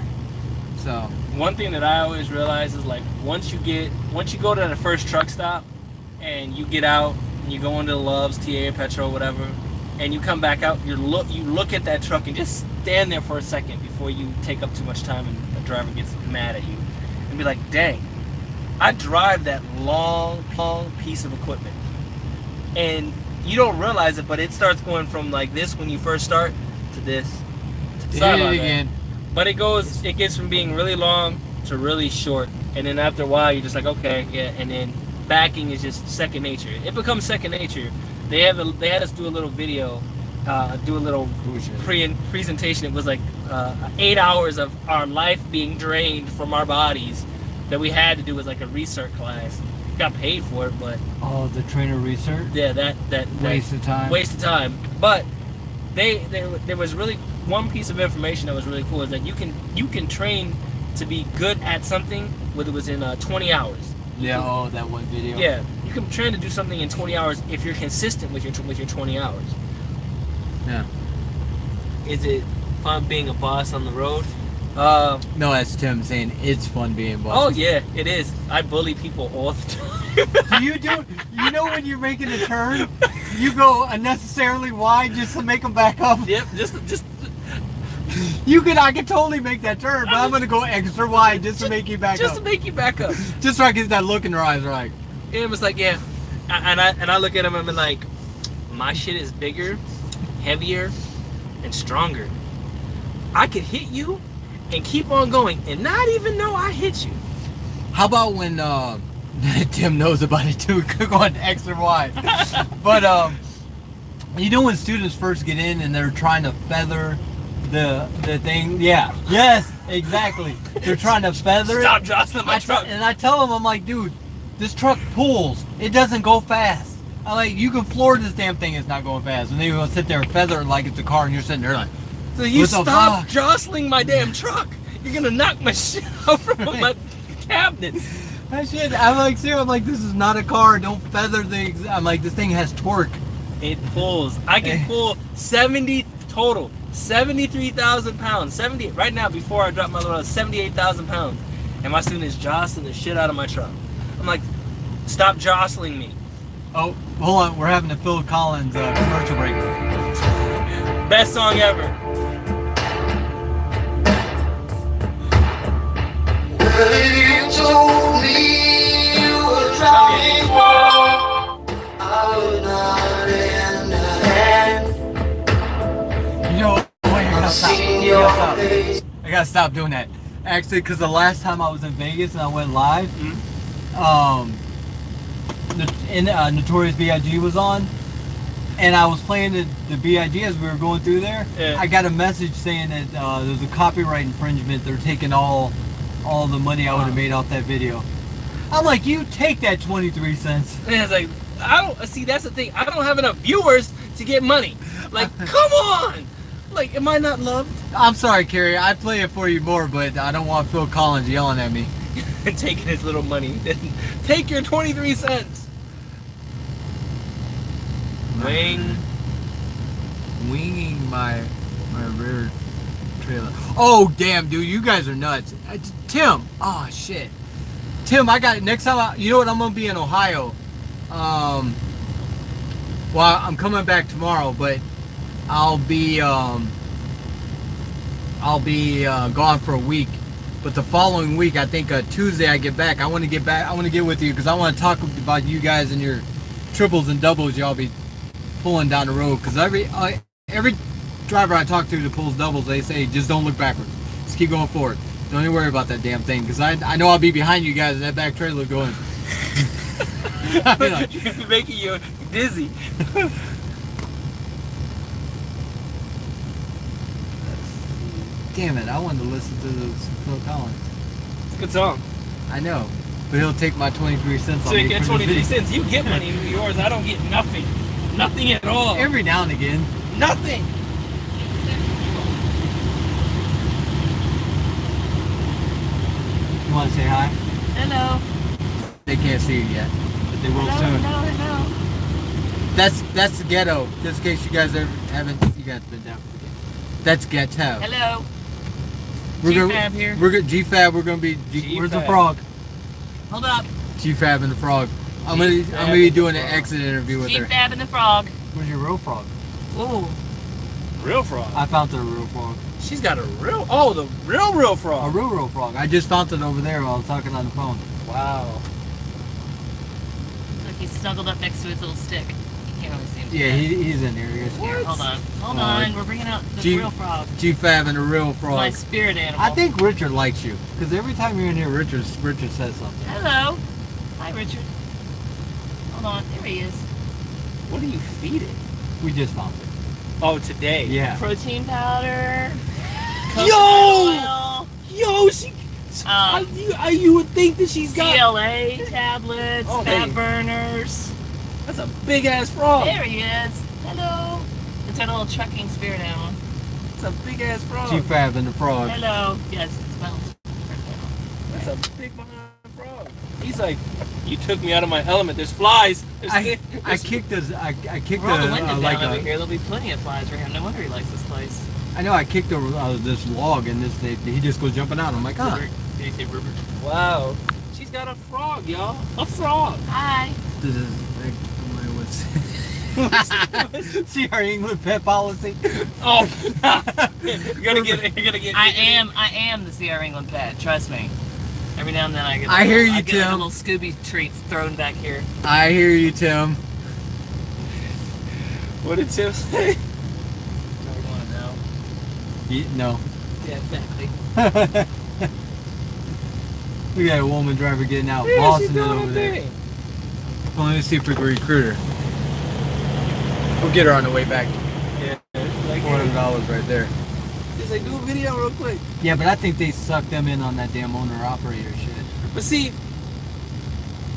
So, One thing that I always realize is, like, once you go to the first truck stop and you get out and you go into the Love's, TA, Petro, whatever, and you come back out, you look at that truck and just stand there for a second before you take up too much time and the driver gets mad at you and be like, dang, I drive that long piece of equipment. And you don't realize it, but it starts going from like this when you first start to this. Sorry about that. again. But it gets from being really long to really short, and then after a while you're just like, okay, yeah, and then backing is just second nature. It becomes second nature. They had us do a little video, do a little presentation. It was like 8 hours of our life being drained from our bodies that we had to do as like a research class. Got paid for it, but The trainer research? yeah, that Waste of time. Waste of time. But there was really one piece of information that was really cool is that you can train to be good at something whether it was in 20 hours. Yeah, that one video. Yeah, you can train to do something in 20 hours if you're consistent with your 20 hours. Yeah. Is it fun being a boss on the road? No, that's Tim saying it's fun being boss. Oh yeah, it is. I bully people all the time. You know when you're making a turn, you go unnecessarily wide just to make them back up? Yep, just I could totally make that turn, but I'm gonna go extra wide just to make you back just up. to make you back up. Just so I get that look in their eyes, like. And it was like, yeah, and I look at him and I'm like, my shit is bigger, heavier, and stronger. I could hit you and keep on going and not even know I hit you. How about when Tim knows about it too, going extra wide. But you know when students first get in and they're trying to feather the thing? Yeah. Yes, exactly. They're trying to feather Stop it. jostling my truck. And I tell them, I'm like, dude, this truck pulls. It doesn't go fast. I'm like, you can floor this damn thing, it's not going fast. And then you're gonna sit there and feather it like it's a car, and you're sitting there like, So you what the stop fuck? jostling my damn truck. You're gonna knock my shit out from my cabinets. that shit. I'm like, seriously, I'm like, this is not a car. Don't feather things. I'm like, this thing has torque. It pulls. I can pull 70 total. 73,000 pounds. 70 right now before I drop my load, 78,000 pounds. And my student is jostling the shit out of my truck. I'm like, stop jostling me. Oh, hold on. We're having a Phil Collins commercial break. Best song ever. You told me you were drowning. I would not lend a hand. You know, wait, I gotta stop. Seen your face. I gotta stop doing that. Actually, because the last time I was in Vegas and I went live, Notorious B.I.G. was on, and I was playing the B.I.G. as we were going through there. Yeah. I got a message saying that there's a copyright infringement. They're taking all the money I would have made off that video. I'm like, you take that 23 cents. And it's like, I don't see. That's the thing. I don't have enough viewers to get money. Like, come on. Like, am I not loved? I'm sorry, Carrie. I'd play it for you more, but I don't want Phil Collins yelling at me. And taking his little money. Take your 23 cents. Winging my rear trailer. Oh damn, dude, you guys are nuts. Tim, oh shit. Tim, I got it. Next time, you know what? I'm gonna be in Ohio. Well, I'm coming back tomorrow, but I'll be gone for a week. But the following week, I think Tuesday I get back. I want to get back. I want to get with you because I want to talk about you guys and your triples and doubles y'all be pulling down the road. Because every driver I talk to that pulls doubles, they say just don't look backwards. Just keep going forward. Don't even worry about that damn thing. Because I know I'll be behind you guys in that back trailer going. Making you dizzy. Damn it! I wanted to listen to those Phil Collins. It's a good song. I know, but he'll take my 23 cents. So on you me get for the 23 video. cents. You get money. Yours, I don't get nothing. Nothing at all. Every now and again. Nothing. You want to say hi? Hello. They can't see you yet, but they will soon. Hello. That's the ghetto. Just in case you guys haven't, you guys been down for the ghetto. That's ghetto. Hello. We're G-Fab here. We're gonna GFab. We're gonna be. Where's the G-Fab. frog? Hold up. GFab and the frog. I'm gonna be doing an exit interview with her. G-Fab and the frog. Where's your real frog? Ooh. Real frog. I found the real frog. She's got a real. Oh, the real A frog. real frog. I just found it over there while I was talking on the phone. Wow. Look, he's snuggled up next to his little stick. You can't really see him. Yeah, he's in here. He's Here, hold on. Hold Uh, on. We're bringing out the G- real frog. GFab and the real It's my frog. spirit animal. I think Richard likes you because every time you're in here, Richard says something. Hello. Hi, Richard. Hold on. There he is. What do you feed it? We just found it. Oh, today. Yeah. Protein powder. Yo! Oil, Yo, she. You would think that she's got. CLA tablets. Oh, fat hey. burners. That's a big ass frog. There he is. Hello. It's our little trucking spirit animal. That's a big ass frog. GFab and the frog. Hello. Yes, it smells. That's a big behind frog. He's like, you took me out of my element. There's flies. I kicked his. I kicked Roll the a window like down over a. here. There'll be plenty of flies for him. No wonder he likes this place. I know I kicked over this log and he just goes jumping out. I'm like, ah. Rupert. Did you say Rupert? Wow. She's got a frog, y'all. A frog. Hi. This is like, what's see our England pet policy? Oh. You're gonna get. I am the CR England pet. Trust me. Every now and then I get. I hear you, I get like Tim. little Scooby treats thrown back here. I hear you, Tim. What did Tim say? I want to know. No. Yeah, exactly. We got a woman driver getting out, Yeah, she's bossing it doing over her there. thing. Well, let me see if we can recruit her. We'll get her on the way back. Yeah. Like, $400 right there. just like do a video real quick. Yeah, but I think they sucked them in on that damn owner-operator shit. But see,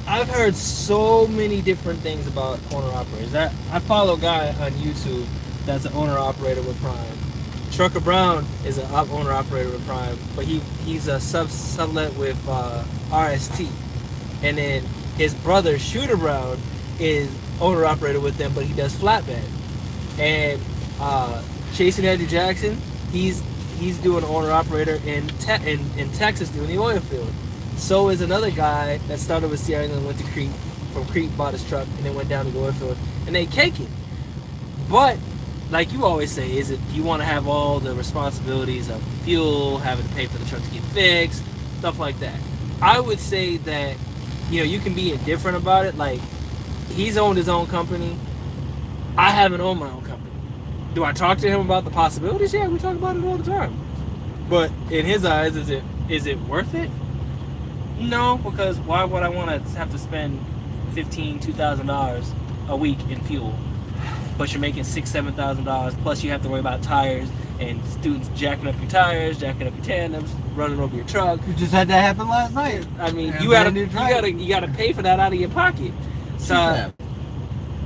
I've heard so many different things about owner operators. I follow a guy on YouTube that's an owner operator with Prime. Trucker Brown is an owner operator with Prime, but he's a sublet with RST. And then his brother Shooter Brown is owner operator with them, but he does flatbed. And Chasing Eddie Jackson, he's doing owner operator in Texas doing the oil field. So is another guy that started with CR and went to Crete, from Crete bought his truck and then went down to the oil field and they cake it. But like you always say, is it you want to have all the responsibilities of fuel, having to pay for the truck to get fixed, stuff like that. I would say that, you know, you can be indifferent about it. Like, he's owned his own company. I haven't owned my own company. Do I talk to him about the possibilities? Yeah, we talk about it all the time. But in his eyes, is it worth it? No, because why would I want to have to spend $2,000 a week in fuel? But you're making $7,000 plus you have to worry about tires and students jacking up your tires, jacking up your tandems, running over your truck. You just had that happen last night. I mean, Yeah, you gotta pay for that out of your pocket. So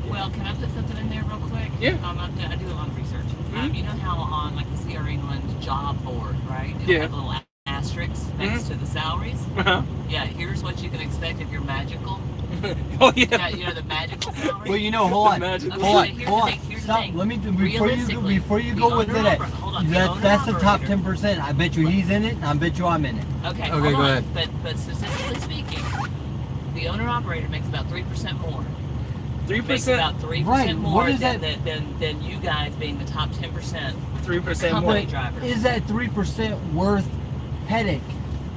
Well, can I put something in there real quick? Yeah. I do a lot of research. Mhm. You know how on like the CR England job board, right? It'll Yeah. have little asterisks next to the salaries. uh-huh. Yeah, here's what you can expect if you're magical. Oh yeah. Yeah, you know the magical salary. Well, you know, hold on. Magic. Okay, Hold on, here's the hold on. thing, here's the Stop. thing. Let me before Realistically, you the go with owner that. oper- hold on, the owner That's the top operator. 10%. I bet you he's in it, and I bet you I'm in it. Okay, Okay, hold go on. ahead. But statistically speaking, the owner operator makes about 3% more. Makes 3%. about 3% Right, more what is than you guys being the top 10%. 3% more. Company drivers. Is that 3% worth headache?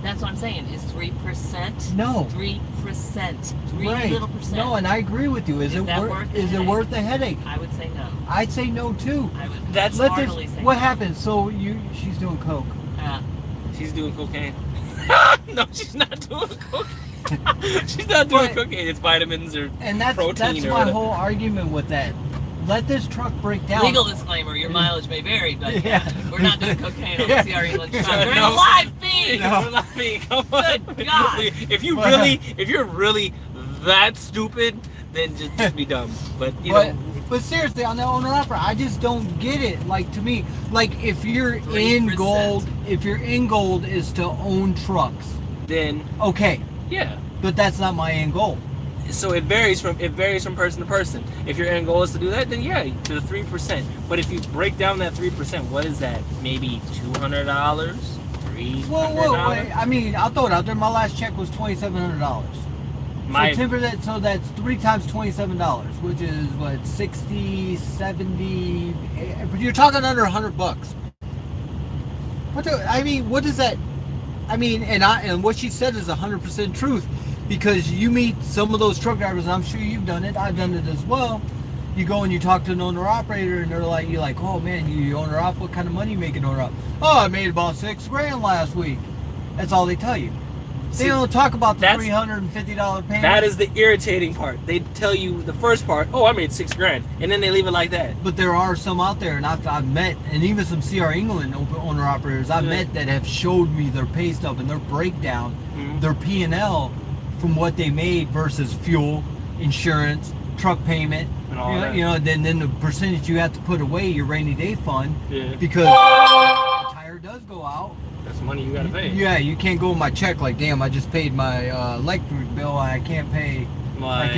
That's what I'm saying. Is 3%? No. 3%. Three Right. little percent. No, and I agree with you. Is Is it that worth? worth the Is it headache? worth the headache? I would say no. I'd say no too. I would That's Let heartily this. say What no. happened? So she's doing coke. She's doing cocaine. No, she's not doing cocaine. She's not doing But- cocaine. It's vitamins or And that's protein or my whatever. whole argument with that. Let this truck break down. Legal disclaimer, your mileage may vary, but Yeah. we're not doing cocaine on Yeah. the CR England truck. No. We're in a live feed! No, not me. Come on. Good God. If you're really that stupid, then just be dumb. But you But, know, but seriously, on the owner operator, I just don't get it. Like, to me, like if you're in 3%. gold, if your end goal is to own trucks, then okay, yeah. but that's not my end goal. So it varies from person to person. If your end goal is to do that, then yeah, to the 3%. But if you break down that 3%, what is that? Maybe $200, $300. Whoa, wait. I mean, I'll throw it out there. My last check was $2,700. My So 10%, so that's 3 times $27, which is what, 60, 70. You're talking under $100. What is that? I mean, and what she said is 100% truth, because you meet some of those truck drivers, and I'm sure you've done it. I've done it as well. You go and you talk to an owner operator, and you're like, oh man, you owner op, what kind of money you making owner op? Oh, I made about $6,000 last week. That's all they tell you. They See, don't talk about the that's- $350 payment. That is the irritating part. They tell you the first part, oh, I made $6,000, and then they leave it like that. But there are some out there, and I've met, and even some CR England owner operators I've Yeah. met that have showed me their pay stub and their breakdown, Mhm. their P&L from what they made versus fuel, insurance, truck payment, And all that. then the percentage you have to put away your rainy day fund, Yeah. because if the tire does go out. That's money you gotta pay. Yeah, you can't go with my check like, damn, I just paid my electric bill, I can't pay. I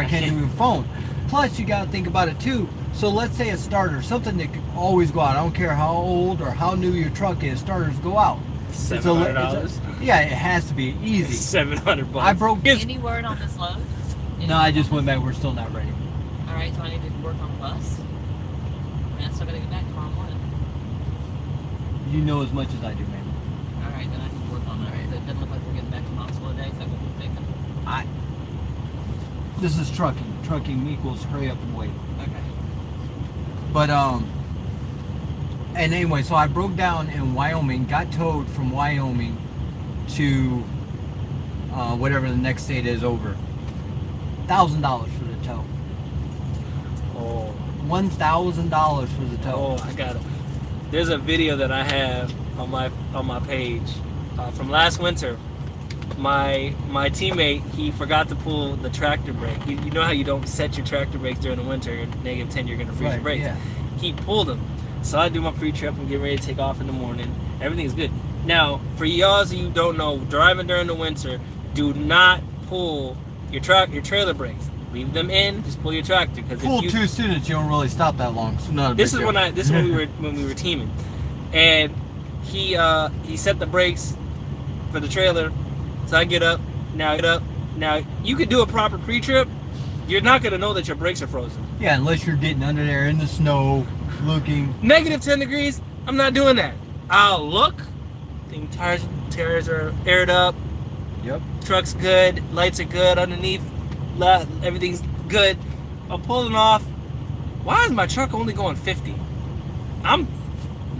can't do the phone. Plus, you got to think about it too. So let's say a starter, something that could always go out. I don't care how old or how new your truck is. Starters go out. $700. Yeah, it has to be easy. $700. I broke. Any word on this load? No, I just went back. We're still not ready. All right, so I need to work on the bus. And I still got to get back tomorrow morning. You know as much as I do, man. All right, then I can work on that. It doesn't look like we're getting back to Knoxville today, so we're thinking. This is trucking. Trucking equals hurry up and wait. Okay. But and anyway, so I broke down in Wyoming, got towed from Wyoming to whatever the next state is over. $1,000 for the tow. Oh. $1,000 for the tow. Oh, I got it. There's a video that I have on my page from last winter. My teammate, he forgot to pull the tractor brake. You know how you don't set your tractor brakes during the winter? -10, you're gonna freeze your Right, brakes. yeah. He pulled them. So I do my pre-trip. I'm getting ready to take off in the morning. Everything's good. Now, for y'all who don't know, driving during the winter, do not pull your trailer brakes. Leave them in. Just pull your tractor, because Cool, if you 2 students, you don't really stop that long. So not a this big is deal. this is when we were teaming, and he set the brakes for the trailer. So I get up. Now you could do a proper pre-trip. You're not gonna know that your brakes are frozen. Yeah, unless you're getting under there in the snow, looking. -10 degrees. I'm not doing that. I'll look. The tires are aired up. Yep. Truck's good. Lights are good underneath. Everything's good. I'm pulling off. Why is my truck only going 50? I'm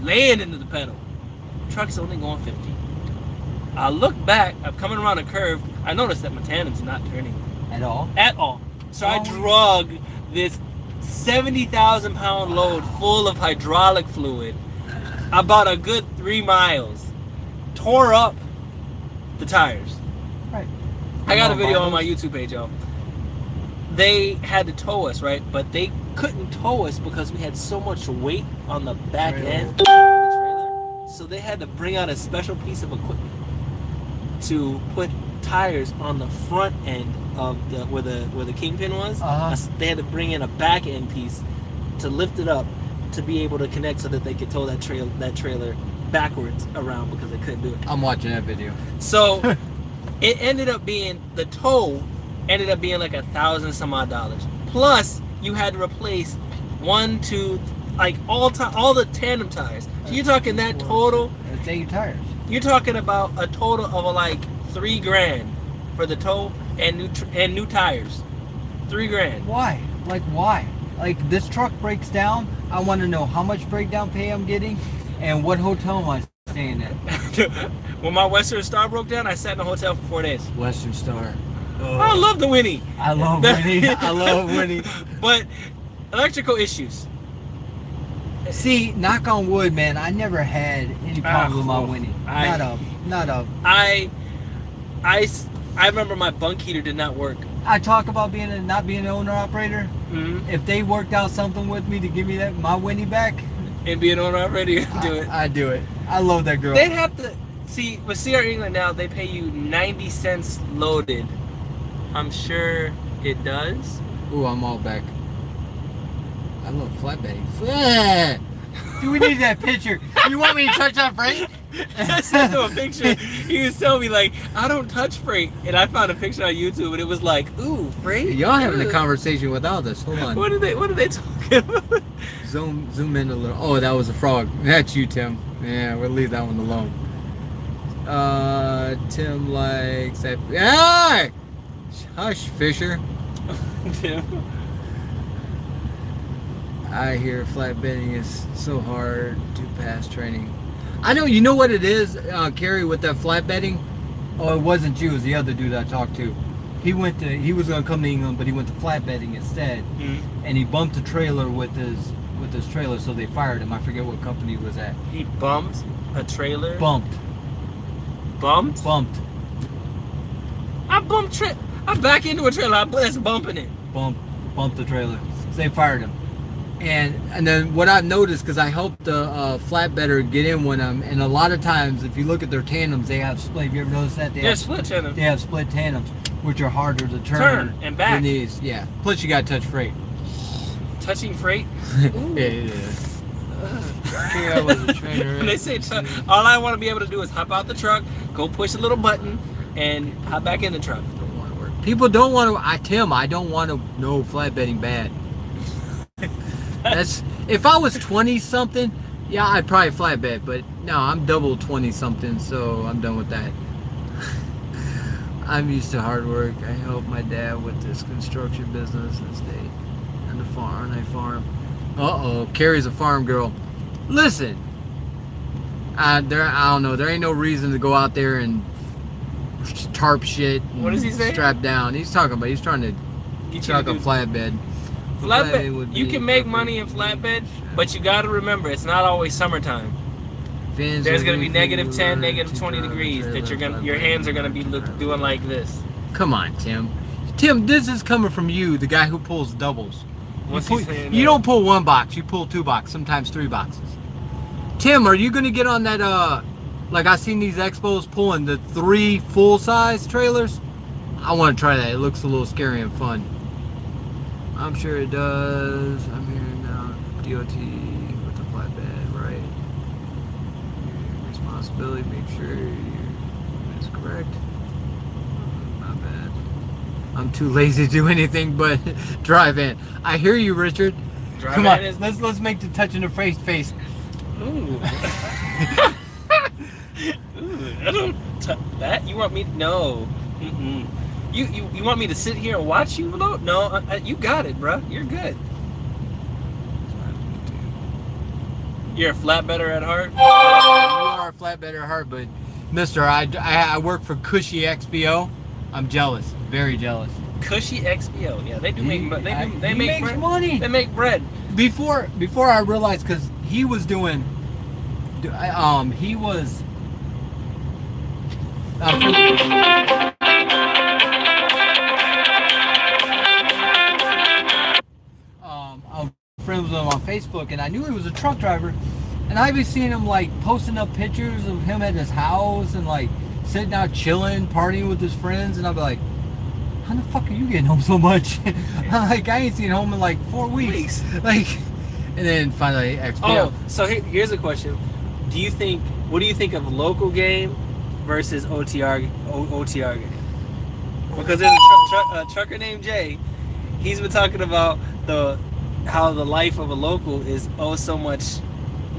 laying into the pedal. Truck's only going 50. I look back. I'm coming around a curve. I noticed that my tandem's not turning At all. at all. So I drug this 70,000 pound load full of hydraulic fluid about a good 3 miles. Tore up the tires. Right. I got a video on my YouTube page, y'all. They had to tow us, right? But they couldn't tow us because we had so much weight on the back end of the trailer. So they had to bring out a special piece of equipment to put tires on the front end of the where the kingpin was. They had to bring in a back end piece to lift it up to be able to connect so that they could tow that trailer backwards around because they couldn't do it. I'm watching that video. So it ended up being the tow ended up being like $1,000 some odd dollars. Plus you had to replace 1, 2, like all the tandem tires. So you're talking that total. It's 8 tires. You're talking about a total of like $3,000 for the tow and new tires. $3,000. Why? Like why? Like this truck breaks down. I want to know how much breakdown pay I'm getting, and what hotel am I staying at? When my Western Star broke down, I sat in a hotel for 4 days. Western Star. I love the Winnie. I love Winnie. I love Winnie. But electrical issues. See, knock on wood, man. I never had any problem with my Winnie. Not a. I remember my bunk heater did not work. I talk about not being an owner operator. Mm-hmm. If they worked out something with me to give me my Winnie back, And be an owner operator, you do it. I do it. I love that girl. They'd have to see with CR England now. They pay you 90 cents loaded. I'm sure it does. Ooh, I'm all back. I love flatbedding. Do we need that picture? You want me to touch on freight? I sent him a picture. He was telling me like, I don't touch freight, and I found a picture on YouTube, and it was like, ooh, freight. Y'all having a conversation without us. Hold on. What are they talking about? Zoom in a little. Oh, that was a frog. That's you, Tim. Yeah, we'll leave that one alone. Tim likes that. Ah! Hush, Fisher. Tim. I hear flatbedding is so hard to pass training. I know, you know what it is, Carrie, with that flatbedding? Oh, it wasn't you, it was the other dude I talked to. He was going to come to England, but he went to flatbedding instead. Mm-hmm. And he bumped a trailer with his trailer, so they fired him. I forget what company he was at. He bumped a trailer? Bumped. Bumped? Bumped. I bumped I back into a trailer, that's bumping it. Bumped the trailer. So they fired him. And then what I've noticed, because I helped a flatbedder get in one of them, and a lot of times, if you look at their tandems, they have split. Have you ever noticed that? They're split tandems. They have split tandems, which are harder to turn and back. than these. Yeah. Plus, you got to touch freight. Touching freight? Yeah. I was a trainer. When they say all I want to be able to do is hop out the truck, go push a little button, and hop back in the truck. Don't want to work. People don't want to. I don't want to know flatbedding bad. That's if I was 20 something, yeah, I'd probably flatbed, but no, I'm double 20 something, so I'm done with that. I'm used to hard work. I help my dad with this construction business and stay on the farm. I farm. Carrie's a farm girl. Listen, I don't know. There ain't no reason to go out there and tarp shit. What does he say? Strap down. He's trying to truck a flatbed. Flatbed, you can make money in flatbed, but you got to remember it's not always summertime. There's going to be negative 10, negative 20 degrees that your hands are going to be doing like this. Come on, Tim. Tim, this is coming from you, the guy who pulls doubles. What's he saying? You don't pull one box, you pull 2 boxes, sometimes 3 boxes. Tim, are you going to get on that, like I seen these expos pulling the 3 full-size trailers? I want to try that. It looks a little scary and fun. I'm sure it does. I'm hearing now DOT with the flatbed, right? Your responsibility, make sure it's correct. Not bad. I'm too lazy to do anything but drive in. I hear you, Richard. Come on, let's make the touching the face. Ooh. Ooh, That you want me? No. Mm-mm. You want me to sit here and watch you load? No, you got it, bro. You're good. You're a flatbedder at heart. You are a flatbedder at heart, but Mister, I work for Cushy XPO. I'm jealous, very jealous. Cushy XPO. Yeah, they do make. They he make makes bread. money. They make bread. Before I realized, because he was doing, he was. Friends with him on Facebook, and I knew he was a truck driver, and I'd be seeing him like posting up pictures of him at his house and like sitting out chilling, partying with his friends, and I'd be like, how the fuck are you getting home so much? I'm like, I ain't seen home in like 4 weeks. Like, and then finally XPO. Oh, so here's a question. What do you think of local game versus OTR game? Because there's a trucker named Jay. He's been talking about how the life of a local is so much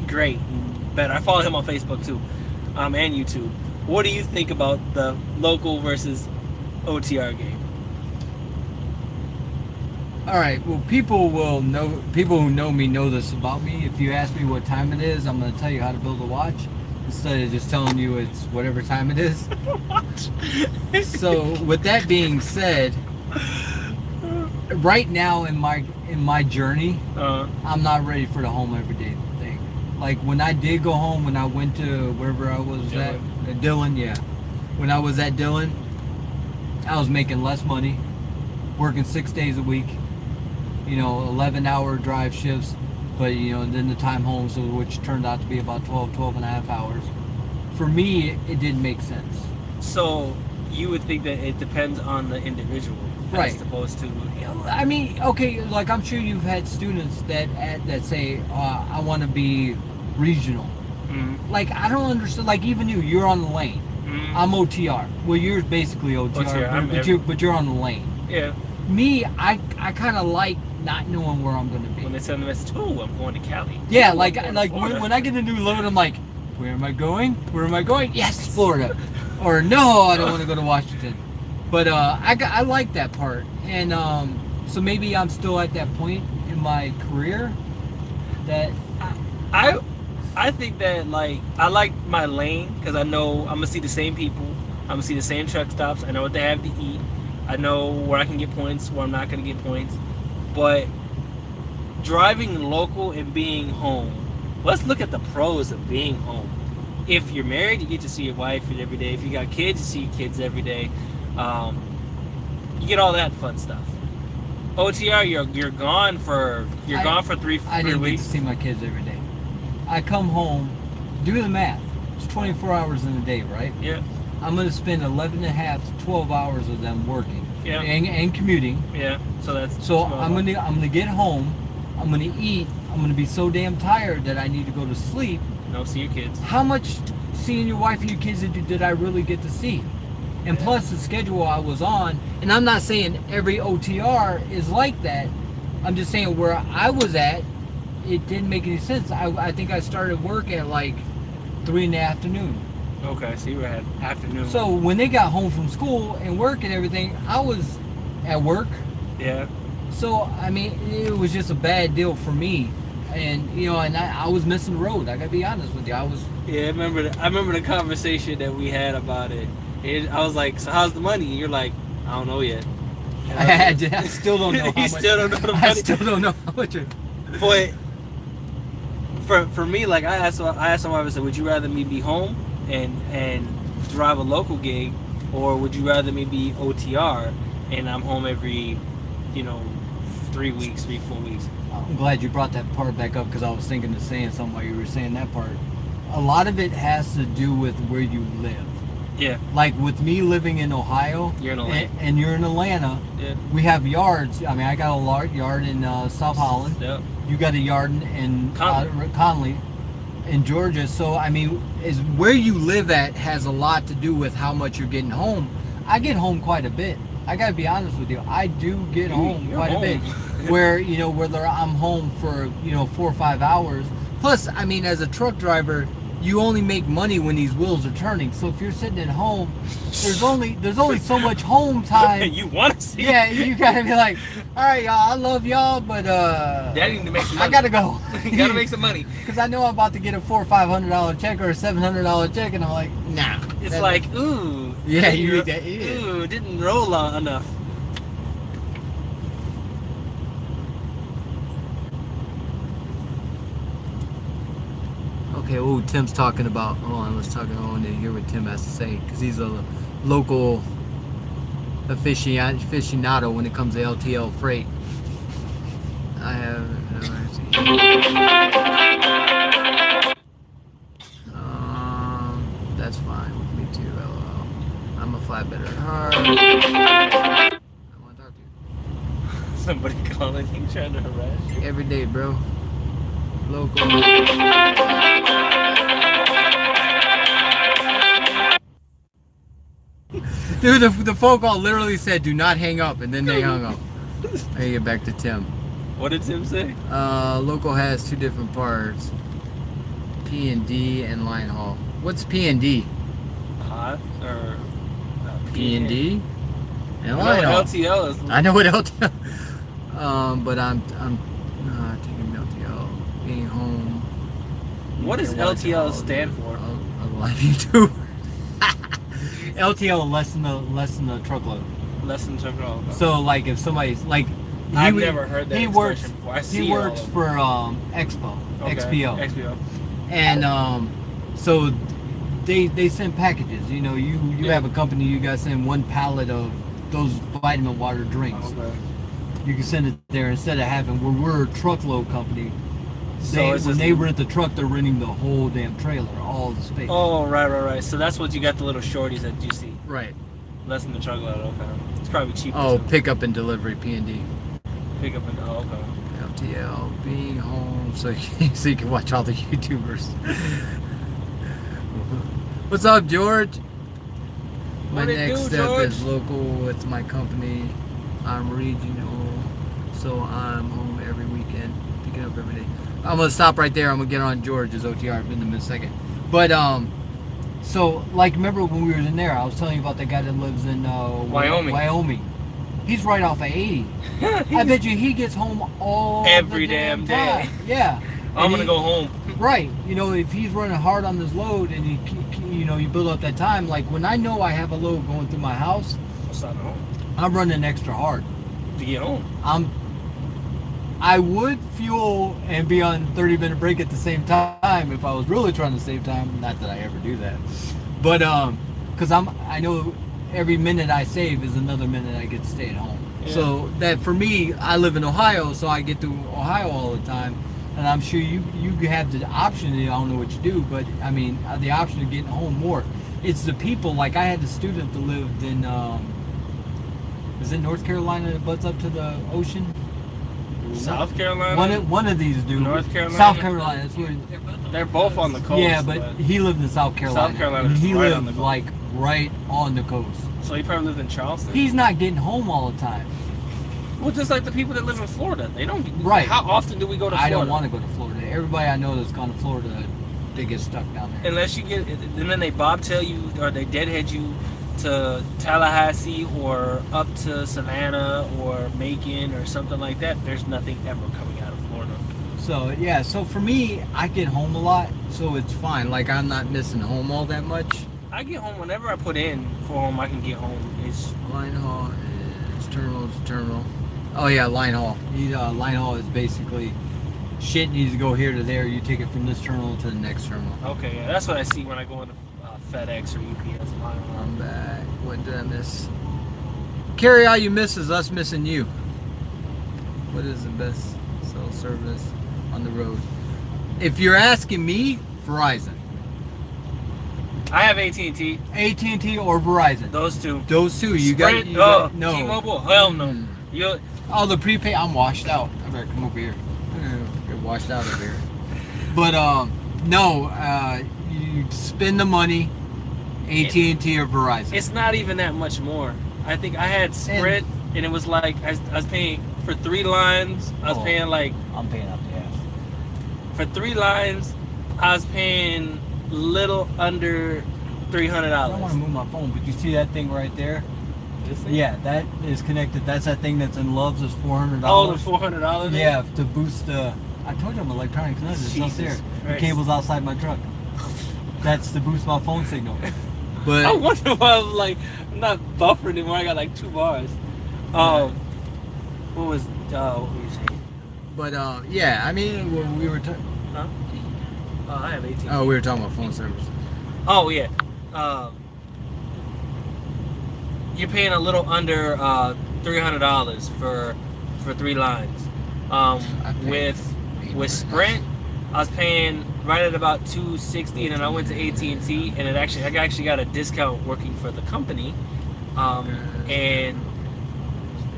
great and better. I follow him on Facebook too, and YouTube. What do you think about the local versus OTR game? All right. Well, people who know me know this about me. If you ask me what time it is, I'm going to tell you how to build a watch instead of just telling you it's whatever time it is. So, with that being said, right now in my journey, I'm not ready for the home every day thing. Like when I did go home, when I went to wherever I was at Dillon, yeah. When I was at Dillon, I was making less money, working 6 days a week, 11-hour drive shifts, but then the time home, so which turned out to be about 12 and a half hours. For me, it didn't make sense. So you would think that it depends on the individual, right? As opposed to, I mean, okay, like I'm sure you've had students that say, I want to be regional. Mm-hmm. Like I don't understand. Like even you're on the lane. Mm-hmm. I'm OTR. Well, you're basically OTR, but you're on the lane. Yeah. Me, I kind of like not knowing where I'm going to be. When they send the message, "Oh, I'm going to Cali." Yeah, Ooh, like when I get a new load, I'm like, where am I going? Where am I going? Yes, Florida. Or no, I don't want to go to Washington. But I like that part, and so maybe I'm still at that point in my career that I think that like I like my lane because I know I'm gonna see the same people, I'm gonna see the same truck stops. I know what they have to eat. I know where I can get points, where I'm not gonna get points. But driving local and being home, let's look at the pros of being home. If you're married, you get to see your wife every day. If you got kids, you see your kids every day. You get all that fun stuff. OTR, you're gone for gone for 3 weeks. I didn't get to see my kids every day. I come home, do the math. It's 24 hours in a day, right? Yeah. I'm going to spend 11 and a half to 12 hours of them working. Yeah. And commuting. Yeah. So I'm gonna get home. I'm gonna eat. I'm gonna be so damn tired that I need to go to sleep. No, see your kids. How much seeing your wife and your kids did I really get to see? And plus the schedule I was on, and I'm not saying every OTR is like that. I'm just saying where I was at, it didn't make any sense. I think I started work at like 3 in the afternoon. Okay, so you were at afternoon. So when they got home from school and work and everything, I was at work. Yeah. So I mean, it was just a bad deal for me, and I was missing the road. I gotta be honest with you. Yeah, I remember the conversation that we had about it. I was like, so how's the money? And you're like, I don't know yet. I still don't know how much. You still don't know the money. I still don't know how much. But for me, like I asked my wife, I said, would you rather me be home and drive a local gig, or would you rather me be OTR and I'm home every 3 weeks, 4 weeks? I'm glad you brought that part back up because I was thinking of saying something while you were saying that part. A lot of it has to do with where you live. Yeah. Like with me living in Ohio, you're in Atlanta. And you're in Atlanta. Yeah. We have yards. I mean, I got a yard in South Holland. Yep. You got a yard in Conley, in Georgia. So I mean, is where you live at has a lot to do with how much you're getting home. I get home quite a bit. I gotta be honest with you. I do get home quite a bit. Where whether I'm home for 4 or 5 hours. Plus, I mean, as a truck driver, you only make money when these wheels are turning. So if you're sitting at home, there's only so much home time. You want to see? Yeah, you gotta be like, all right, y'all, I love y'all, but Daddy need to make some money. I gotta go. You gotta make some money. Because I know I'm about to get a $400 or $500 check or a $700 check, and I'm like, nah. It's like, ooh. Yeah, you read that. Yeah. Ooh, didn't roll on enough. Okay, oh, Tim's talking about, hold on, let's talk, I want to hear what Tim has to say, because he's a local aficionado when it comes to LTL freight. I have, that's fine with me too, LOL. I'm a flatbedder at heart. I want to talk to you. Somebody calling you, trying to harass you. Every day, bro. Local. Dude, the phone call literally said, "Do not hang up," and then they hung up. I get back to Tim. What did Tim say? Local has two different parts: P&D and line haul. What's P&D? Hot or P&D and I line know haul. what LTL is. I know what LTL. But I'm taking LTL. Being home. What does LTL stand for? A live YouTuber. LTL less than the truckload. Less than truckload. So like if somebody's like, I've never heard that he works. expression before. I see He it all works over. for Expo, Okay. XPO, XPO. and so they send packages. You know, you have a company, you guys send one pallet of those vitamin water drinks. Okay. You can send it there instead of having we're a truckload company. So They, it's when just- they rent the truck, they're renting the whole damn trailer, all the space. Oh, right. So that's what you got, the little shorties that you see. Right. Less than the truckload, okay. It's probably cheaper. Oh, too. pickup and delivery, P&D. Pick up and, oh, okay. LTL, being home, so you can watch all the YouTubers. What's up, George? My What it next do, step George? is local with my company. I'm regional, so I'm home every weekend, picking up every day. I'm gonna stop right there. I'm gonna get on George's OTR in a second. But so like remember when we were in there, I was telling you about the guy that lives in Wyoming. He's right off of 80. I bet you he gets home all Every the damn time. day. Yeah. I'm And gonna go home. Right. You know, if he's running hard on this load and you build up that time, like when I know I have a load going through my house, I'll stop at home I'm running extra hard. to get home. I would fuel and be on 30-minute break at the same time if I was really trying to save time. Not that I ever do that. But because I know every minute I save is another minute I get to stay at home. Yeah. So that for me, I live in Ohio, so I get to Ohio all the time. And I'm sure you have the option, I don't know what you do, but I mean, the option of getting home more. It's the people, like I had a student that lived in, is it North Carolina that butts up to the ocean? South Carolina? One of these do. North Carolina? South Carolina, that's where. They're both on the coast. Yeah, but he lived in South Carolina. South Carolina And is he right lived on the coast. like right on the coast. So he probably lived in Charleston? He's not getting home all the time. Well, just like the people that live in Florida. They don't. Right. How often do we go to Florida? I don't want to go to Florida. Everybody I know that's gone to Florida, they get stuck down there. Unless you get, and then they bobtail you or they deadhead you to Tallahassee or up to Savannah or Macon or something like that. There's nothing ever coming out of Florida. So yeah, so for me, I get home a lot, so it's fine. Like I'm not missing home all that much. I get home whenever I put in for home. I can get home. It's Line haul is terminal. Oh yeah, line haul. Line haul is basically shit needs to go here to there. You take it from this terminal to the next terminal. okay. Yeah, that's what I see when I go into FedEx or UPS. I'm back. What did I miss? Carry all you miss is us missing you. What is the best cell service on the road? If you're asking me, Verizon. I have AT&T. AT&T or Verizon. Those two. Those two. You Sprint, got no. T-Mobile. Hell no. Mm. You. Oh, the prepaid. I'm washed out. I better come over here. Get washed out over here. But no. You spend the money. AT&T or Verizon. It's not even that much more. I think I had Sprint, and it was like I was paying for 3 lines. I was Oh. paying like I'm paying up the ass. for 3 lines. I was paying little under $300. I don't want to move my phone, but you see that thing right there? This thing? Yeah, that is connected. That's that thing that's in Love's is $400. Oh, the $400 thing? Yeah, to boost the. I told you I'm electronic nut. It's up Jesus there. The Christ. cable's outside my truck. That's to boost my phone signal. But I wonder why I'm like, I'm not buffering anymore. I got like 2 bars. What were you saying? But yeah, I mean, we were. Huh? Oh, I have 18. Oh, we were talking about phone service. Oh yeah. You're paying a little under $300 for 3 lines. With Sprint, I was paying right at about $260, and then I went to AT&T, and I actually got a discount working for the company, and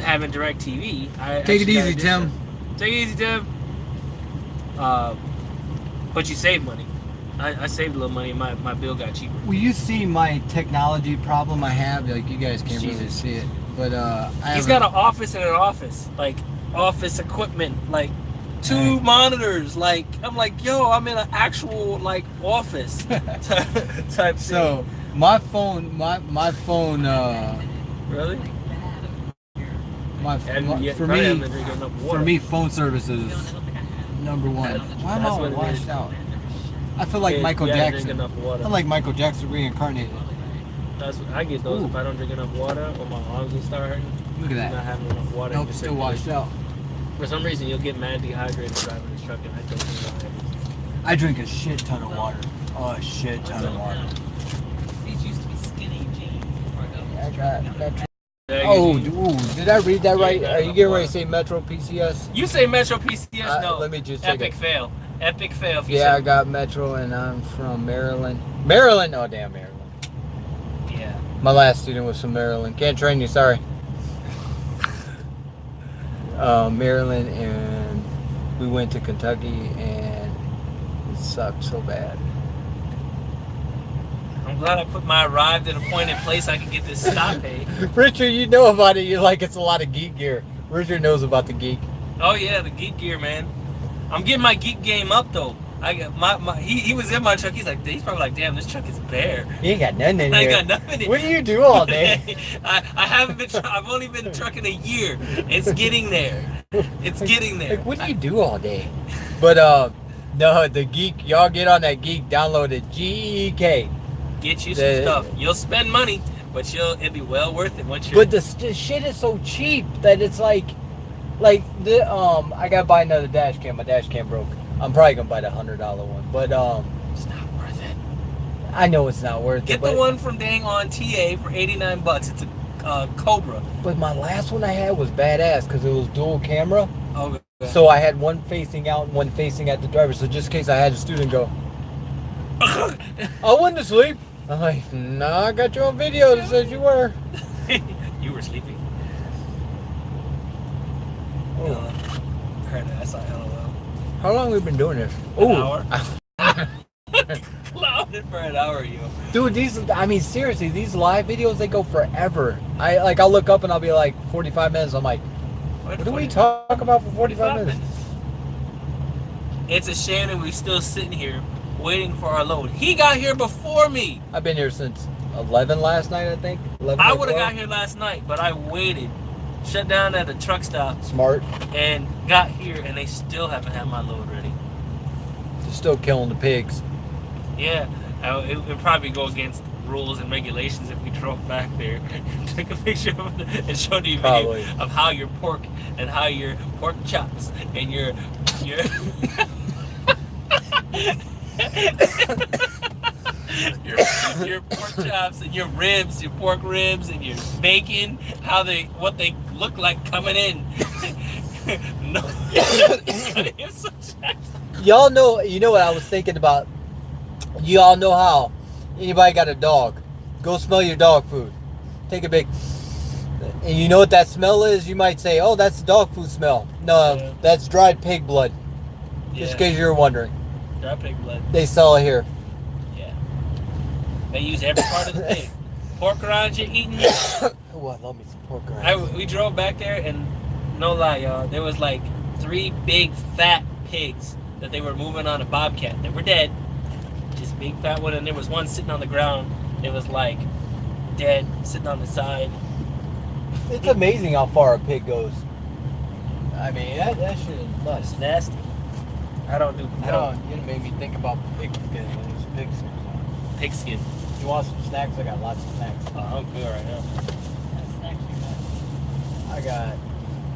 having DirecTV. Take it easy, Tim. Take it easy, Tim. But you save money. I saved a little money. My bill got cheaper. Well, you see my technology problem I have. Like you guys can't really Jesus. see it, but He's got an office and an office, like office equipment, like 2 monitors. Like I'm like, yo, I'm in an actual like office type So my phone, really? For me, phone service is number one. Why am I That's what it washed is. out? I feel like Michael Jackson. I'm like Michael Jackson reincarnated. I get those Ooh. if I don't drink enough water or my arms will start hurting. Look at Not that. having enough water. Nope, in still the washed out. For some reason, you'll get mad dehydrated driving this truck, and I don't know why. I drink a shit ton of water. Oh, a shit ton of water. These used to be skinny jeans before I got I got Metro. There you Oh, go. ooh, did I read that right? Yeah, Are you getting ready to say Metro PCS? You say Metro PCS? No. Let me just check Epic it. fail. Epic fail. If you Yeah, I say, got Metro, and I'm from Maryland. Maryland? Oh, damn, Maryland. yeah. My last student was from Maryland. Can't train you, sorry. Maryland, and we went to Kentucky, and it sucked so bad. I'm glad I put my arrived at a point in place I can get this stop pay. Richard, you know about it. You're like, it's a lot of geek gear. Richard knows about the geek. Oh yeah, the geek gear, man. I'm getting my geek game up though. I got he was in my truck. He's probably like, damn, this truck is bare. You ain't got nothing in I here. ain't got nothing in What do you do all day? I haven't been. I've only been trucking a year. It's getting there. It's getting there. Like, what do you do all day? But no, the geek. Y'all get on that geek. Download it. GEK. Get you some stuff. You'll spend money, but it'll be well worth it once you're. But the shit is so cheap that it's like the I gotta buy another dash cam. My dash cam broke. I'm probably gonna buy the $100 one. But it's not worth it. I know it's not worth it. Get the one from Dang On TA for $89. It's a Cobra. But my last one I had was badass because it was dual camera. Oh. So I had one facing out and one facing at the driver. So just in case I had a student go, I went to sleep. I'm like, nah, I got you on video that says you were. You were sleeping. Oh. Heard that. I saw LOL. How long have we been doing this? An hour. Clouded for an hour, yo. Dude, I mean, seriously, these live videos, they go forever. I'll look up and I'll be like 45 minutes. I'm like, what do we talk about for 45 minutes? It's a shame that we're still sitting here waiting for our load. He got here before me. I've been here since 11 last night, I think. 11 I or would have 12. got here last night, but I waited, shut down at a truck stop, Smart. and got here, and they still haven't had my load ready. They're still killing the pigs. Yeah, it would probably go against rules and regulations if we drove back there and took a picture of it and showed you a Probably. video of how your pork and how your pork chops and your your pork chops and your ribs, your pork ribs and your bacon, what they look like coming in. No. Y'all know, you know what I was thinking about? Y'all know how anybody got a dog, go smell your dog food. Take a big, and you know what that smell is? You might say, oh, that's dog food smell. No, Yeah. that's dried pig blood. Just in case you're wondering. Dry pig blood. They sell it here. Yeah. They use every part of the pig. Pork rinds you're eating. Oh, I love me some pork rinds. We drove back there and no lie, y'all, there was like 3 big fat pigs that they were moving on a bobcat. They were dead. this big fat one, and there was one sitting on the ground. It was like dead, sitting on the side. It's amazing how far a pig goes. I mean, that shit is nuts. It's nasty. I don't do. You made me think about pig skin when there's pig skin. Pig skin. You want some snacks? I got lots of snacks. I'm good right now.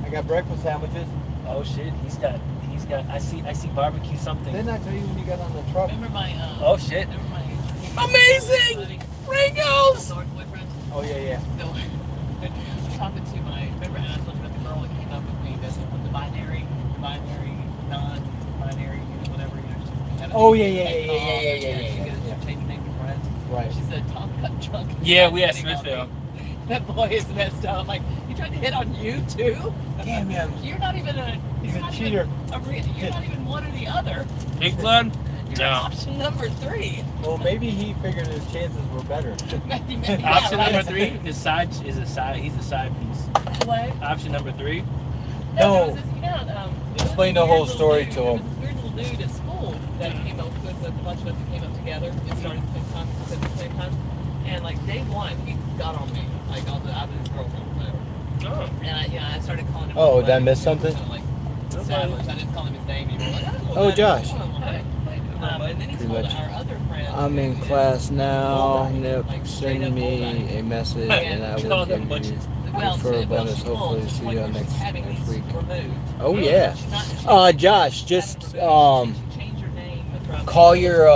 I got breakfast sandwiches. Oh shit, he's got. I see barbecue something. Didn't I tell you when you got on the truck? Remember my Oh shit. Remember my Amazing! Pringles! boyfriend? Oh yeah. So, talking to my, remember I told you about the girl that came up with me, that's with the binary, non-binary, whatever, she Oh, yeah. She goes, change your name to friends. Right. She said, Tom got drunk. Yeah, we had Hitting on Smithville. me. That boy is messed up. I'm like, he tried to hit on you too? Damn him. You're not even He's a not cheater. Even you're not even one or the other. Big blood? You're No. option number 3. Well, maybe he figured his chances were better. Maybe, Option right. number 3 is he's a side piece. What? Option number 3. No. There was this, Explain the whole story to him. There was this weird little dude at school that came up with a bunch of us that came up together and started at the same time, at the same time. And like day one, he got on me, like I was his girlfriend or whatever. Oh. And I started calling him. Oh, did I miss something? Kind of like established. I didn't call him his name anymore. Like, Oh, Josh. And then he Pretty told much. our other friend. I'm in class now. Nip, send me a message and I will give you for a bonus. Hopefully see you next week. Oh yeah. Josh, just call your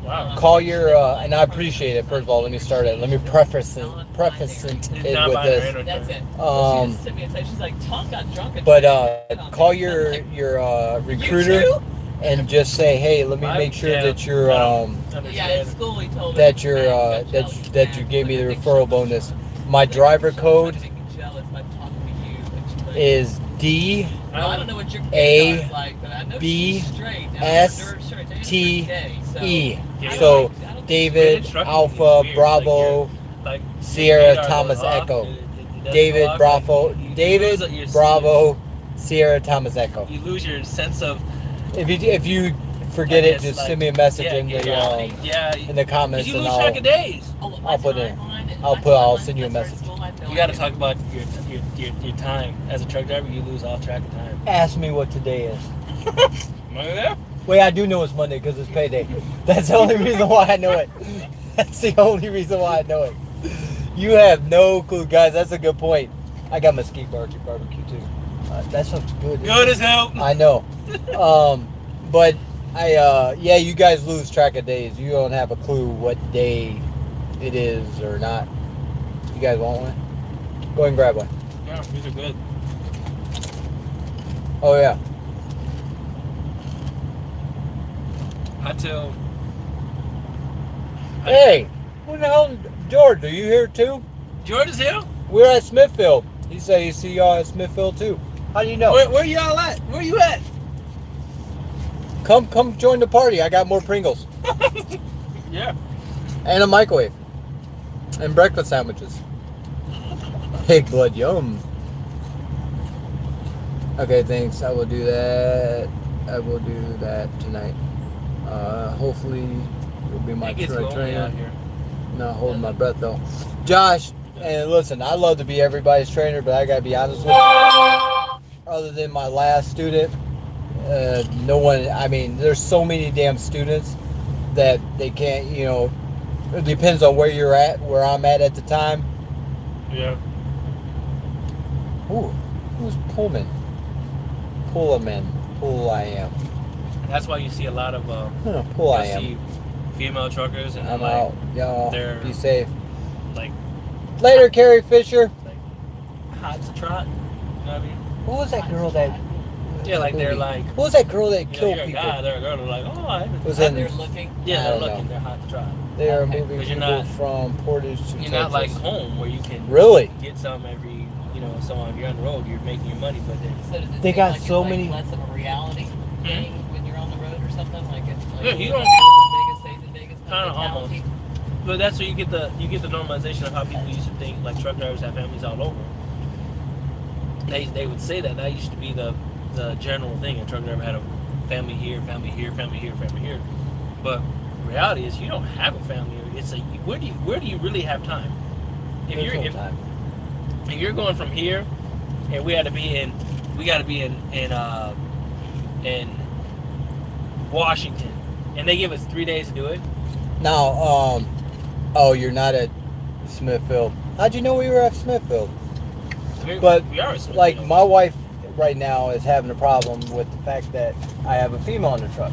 Wow. and I appreciate it. First of all, let me start it. Let me preface it with this. That's it. She just sent me a text. She's like, Tom got drunk. and But hit on me." call I'm your like, recruiter "You too?" and just say, hey, let me make sure that you're Yeah, at school he told that us you're that that you gave me the referral bonus. My driver code is D Well, I don't know what your A, is like, but I know B, she's straight. And S, I'm sure it's T, every day, so E. I So don't think- David, Alpha, Bravo, Sierra, Thomas, Echo. David, Bravo, David, Bravo, Sierra, Thomas, Echo. You lose your sense of. If you forget it, guess, just like, send me a message yeah, in the yeah. in the comments You and lose track of days. Oh, I'll put it in. last I'll time send you a I started message. school, I had no You got to idea. talk about your time as a truck driver. You lose all track of time. ask me what today is. Remember that? Wait, I do know it's Monday because it's payday. That's the only reason why I know it. That's the only reason why I know it. You have no clue, guys. That's a good point. I got mesquite barbecue too. That sounds good. Good as hell. I know. But yeah, you guys lose track of days. You don't have a clue what day it is or not. You guys want one? Go ahead and grab one. Yeah, these are good. Oh yeah. Hey, what the hell, George? Are you here too? George is here. We're at Smithfield. He said he see y'all at Smithfield too. How do you know? Where y'all at? Where you at? Come join the party. I got more Pringles Yeah. and a microwave and breakfast sandwiches. Pig blood, yum. Okay, thanks. I will do that. I will do that tonight. Hopefully, you'll be my It gets trainer. lonely out here. Not holding my breath though. Josh, and listen, I love to be everybody's trainer, but I gotta be honest with you. Other than my last student, no one. I mean, there's so many damn students that they can't. You know, it depends on where you're at, where I'm at the time. Yeah. Ooh, who's Pullman? Pullman. Pull I am. That's why you see a lot of Pull I you am. see female truckers and I'm like, out. Y'all they're- be safe. like Later, Carrie Fisher. hot to trot. You know what I mean? Who was that girl that? Yeah, like they're like, Who was that girl that you know, killed you're a people? guy, they're a girl. They're like, oh, I haven't. Was Out in. there looking. Yeah, I they're don't looking. know. They're hot to trot. They are Okay. moving 'Cause you're people not- from Portage to You're Texas. not like home where you can Really? get some every, so on. You're on the road, you're making your money, but then So does it They seem got like so it's many- like less of a reality thing when you're on the road or something? Like it's like Yeah, you don't- Vegas stays in Vegas. Kinda mentality. but that's where you get the normalization of how people used to think like truck drivers have families all over. They would say that used to be the general thing. A truck driver had a family here, family here, family here, family here. But reality is you don't have a family. It's a where do you really have time? If you're going from here, and we got to be in Washington, and they give us 3 days to do it. Now, oh, you're not at Smithfield. How'd you know we were at Smithfield? But we are at Smithfield. like my wife right now is having a problem with the fact that I have a female in the truck,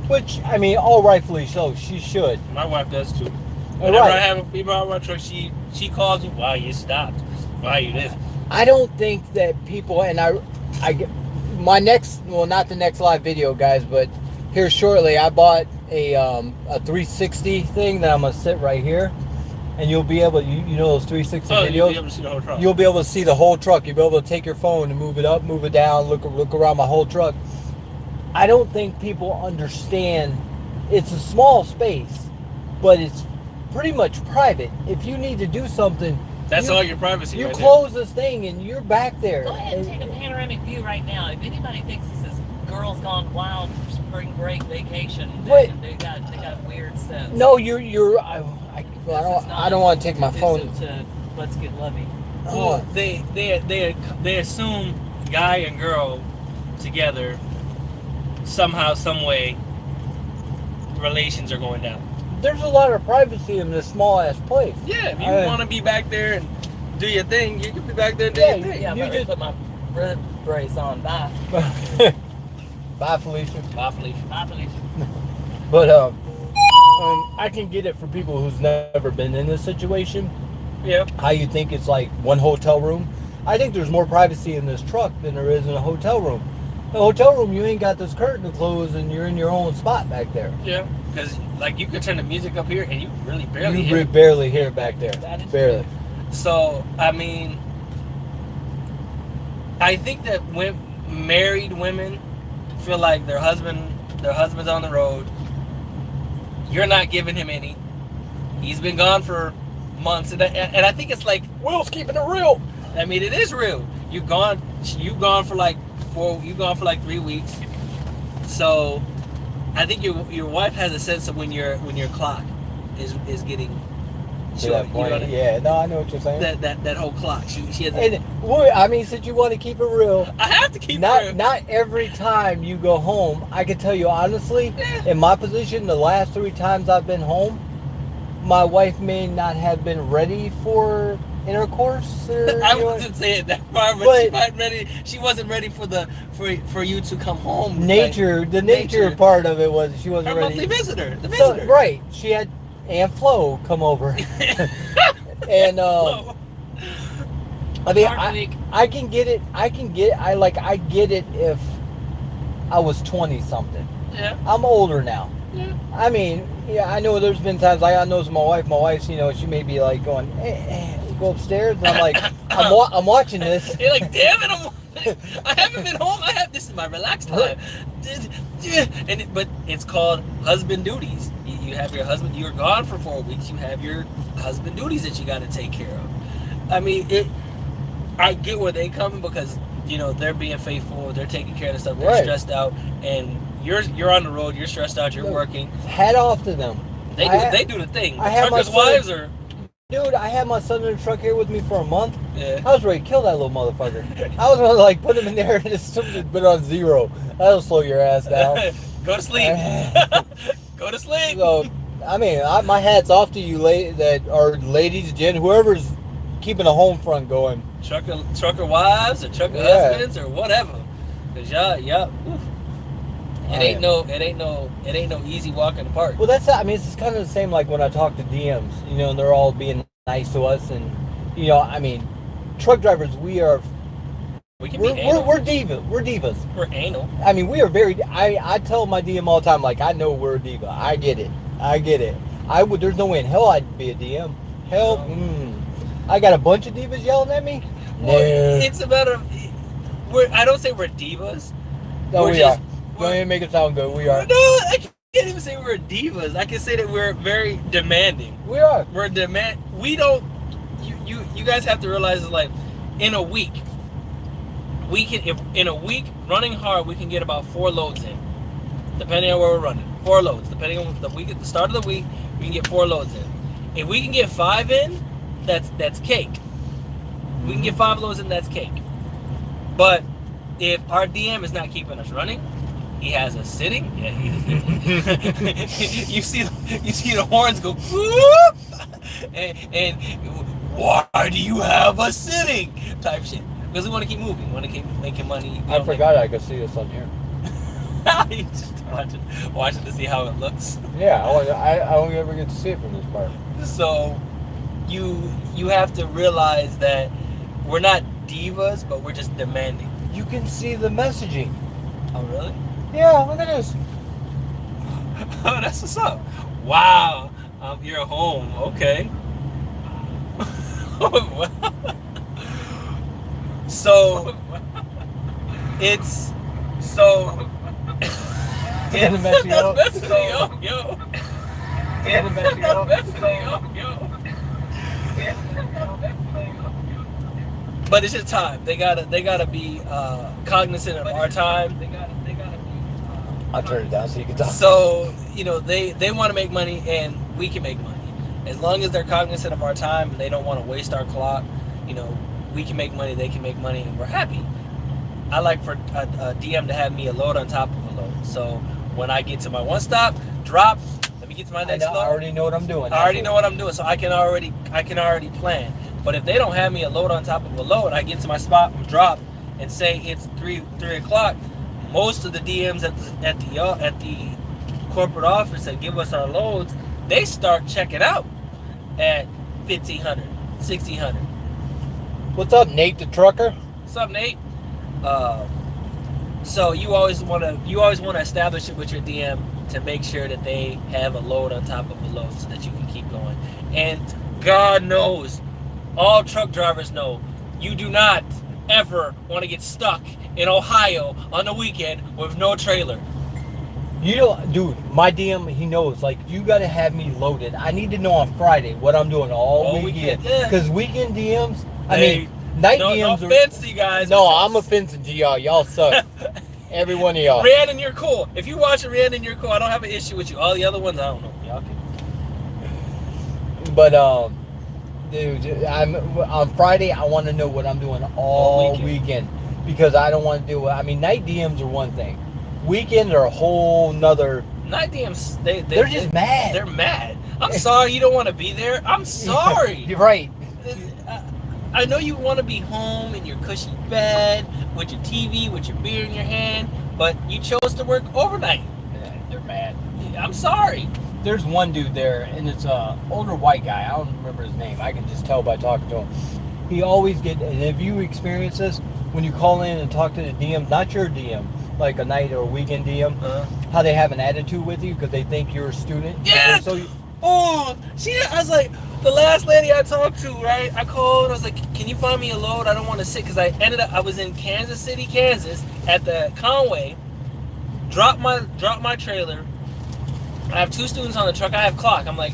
which I mean, all rightfully so. She should. My wife does too. All Whenever right. I have a female in my truck, she calls me. Why you stopped? Why you this? I don't think that people, and I get my next, well, not the next live video, guys, but here shortly, I bought a 360 thing that I'm gonna sit right here, and you'll be able, you know those 360 videos. You'll be able to see the whole truck. You'll be able to see the whole truck. You'll be able to take your phone and move it up, move it down, look around my whole truck. I don't think people understand. It's a small space, but it's pretty much private. If you need to do something, That's all your privacy. you right close this thing and you're back there. Go ahead and take a panoramic view right now. If anybody thinks this is Girls Gone Wild spring break vacation, Wait. they got a weird sense. No, I This is not don't want to take my phone. conducive to Let's Get Lovey. Oh. Well, they assume guy and girl together somehow, some way. Relations are going down. There's a lot of privacy in this small ass place. Yeah, if you I- want to be back there and do your thing, you can be back there and do Yeah, your thing. Yeah, You but I just- put my rib brace on. Bye. Bye, Felicia. Bye, Felicia. Bye, Felicia. But I can get it for people who's never been in this situation. Yeah. How you think it's like one hotel room? I think there's more privacy in this truck than there is in a hotel room. In a hotel room, you ain't got this curtain to close, and you're in your own spot back there. Yeah. Because, like, you could turn the music up here and you really barely You hear it. barely hear it back there. That is Barely. So, I mean, I think that married women feel like their husband's on the road. You're not giving him any. He's been gone for months, and I think it's like Will's keeping it real. I mean, it is real. You've gone for like 3 weeks. So, I think your wife has a sense of when your clock is getting To short. that You know point. what I mean? Yeah, no, I know what you're saying. That whole clock. She has. And well, I mean, since you want to keep it real, I have to keep it real. not every time you go home. I can tell you honestly, in my position, the last 3 times I've been home, my wife may not have been ready for intercourse. Or, I you know, wasn't saying that far, But- she wasn't ready for you to come home. nature. The nature part of it was she Like, wasn't her ready. monthly visitor. The So, visitor. right, she had Aunt Flo come over, and Hello. I mean, Hard week. I can get it. I get it if I was 20 something. Yeah. I'm older now. Yeah. I mean, yeah, I know there's been times I know my wife. My wife's, you know, she may be like going, go upstairs, and I'm like, I'm watching this. You're like, damn it, I haven't been home. This is my relaxed time. But it's called husband duties. You have your husband. You're gone for 4 weeks. You have your husband duties that you got to take care of. I mean, I get where they come because they're being faithful. They're taking care of the stuff. They're Right. stressed out, and you're on the road. You're stressed out. You're working. Hat off to them. They do the thing. I have my Truckers' son- wives are. Dude, I had my son in the truck here with me for a month. Yeah. I was ready to kill that little motherfucker. I was gonna like put him in there and just put on 0. That'll slow your ass down. Go to sleep. Go to sleep. So, I mean, my hat's off to you, that are ladies, Jen, whoever's keeping a home front going. Trucker wives or trucker Yeah. husbands or whatever. Cause y'all. Oof. It ain't no easy walk in the park. Well, it's kind of the same like when I talk to DMs, and they're all being nice to us, and I mean, truck drivers, We can we're be anal. we're divas. We're divas. We're anal. I mean, we are very. I tell my DM all the time, like, I know we're a diva. I get it. There's no way in hell I'd be a DM. Hell, I got a bunch of divas yelling at me. Well, it's about I don't say we're divas. No, we're we just- are. Don't even make it sound good. We are. No, I can't even say we're divas. I can say that we're very demanding. We are. We don't. You guys have to realize it's like in a week. If in a week running hard, we can get about 4 loads in, depending on where we're running. 4 loads, depending on the week. At the start of the week, we can get 4 loads in. If we can get 5 in, that's cake. If we can get 5 loads in, that's cake. But if our DM is not keeping us running, he has us sitting. Yeah, you see the horns go whoop, and why do you have us sitting? Type shit. Because we want to keep moving. We want to keep making money. I forgot I could see us on here. You just watching to see how it looks. Yeah, I only ever get to see it from this part. So you have to realize that we're not divas, but we're just demanding. You can see the messaging. Oh, really? Yeah, look at this. Oh, that's what's up. Wow. You're home. Okay. So it's so. It's the mess you up. Yo. It's the mess you up. But it's just time. They gotta be cognizant of our time. I'll turn it down so you can talk. So they want to make money and we can make money. As long as they're cognizant of our time and they don't want to waste our clock, we can make money, they can make money, and we're happy. I like for a DM to have me a load on top of a load. So when I get to my one stop, drop. Let me get to my next load. I already know what I'm doing. I already know what I'm doing, so I can already plan. But if they don't have me a load on top of a load, I get to my spot, drop, and say it's 3 o'clock. Most of the DMs at the corporate office that give us our loads, they start checking out at 1,500, 1,600. What's up, Nate the trucker? What's up, Nate? So you always want to establish it with your DM to make sure that they have a load on top of a load so that you can keep going. And God knows, all truck drivers know, you do not ever want to get stuck in Ohio on the weekend with no trailer. Dude, my DM, he knows, like, you got to have me loaded. I need to know on Friday what I'm doing all weekend. Because weekend DMs, night DMs no offense to you guys. No, I'm offensive to y'all. Y'all suck. Every one of y'all. Rhiannon, you're cool. If you watch it, Rhiannon, you're cool. I don't have an issue with you. All the other ones, I don't know. Y'all can. But, dude, on Friday, I want to know what I'm doing all weekend. Because I don't want to do it. I mean, night DMs are one thing. Weekends are a whole nother. Night DMs, they're just mad. They're mad. I'm sorry you don't want to be there. I'm sorry. You're right. I know you want to be home in your cushy bed with your TV, with your beer in your hand, but you chose to work overnight. Yeah, they're mad. I'm sorry. There's one dude there, and it's a older white guy. I don't remember his name. I can just tell by talking to him. He always and if you experience this, when you call in and talk to the DM, not your DM, like a night or a weekend DM, how they have an attitude with you because they think you're a student. Yeah. So I was like, the last lady I talked to, right? I called and I was like, can you find me a load? I don't want to sit, because I was in Kansas City, Kansas at the Conway, dropped my trailer. I have 2 students on the truck. I have clock. I'm like,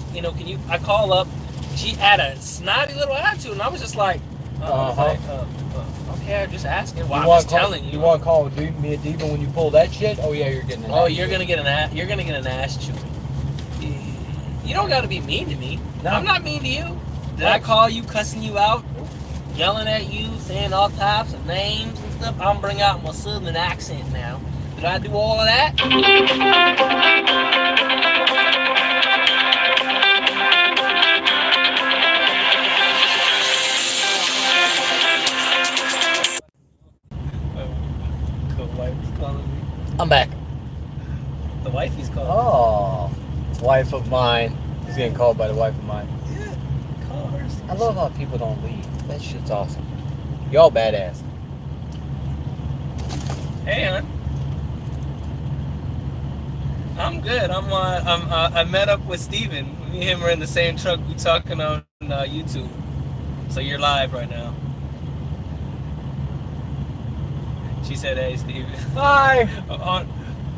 I call up. She had a snotty little attitude, and I was just like, okay, I'm just asking. Well, I'm just telling you. You want to call me a diva when you pull that shit? Oh yeah, you're getting an ass. You're gonna get an ass chewing. You don't gotta be mean to me. No. I'm not mean to you. Did I call you, cussing you out, yelling at you, saying all types of names and stuff? I'm bring out my southern accent now. Did I do all of that? I'm back. The wifey's calling. Oh, wife of mine. He's getting called by the wife of mine. Yeah, cars. I love how people don't leave. That shit's awesome. Y'all badass. Hey, hon. I'm good. I met up with Steven. Me and him are in the same truck. We talking on YouTube. So you're live right now. She said, "Hey, Steven." Hi.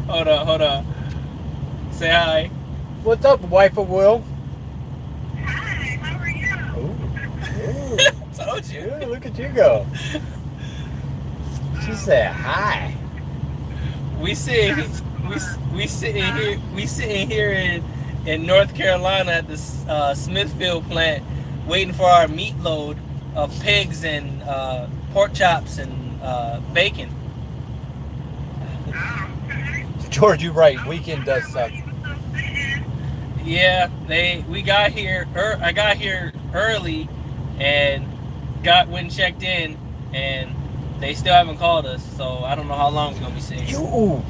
Hold on. Say hi. What's up, wife of Will? Hi, how are you? Ooh. Told you. Ooh, look at you go. She said hi. We sing. we sitting here in North Carolina at the Smithfield plant, waiting for our meat load of pigs and pork chops and bacon. George, you're right. Weekend does suck. Yeah, we got here. I got here early, and went and checked in, and they still haven't called us. So I don't know how long we're gonna be sitting here. Ooh.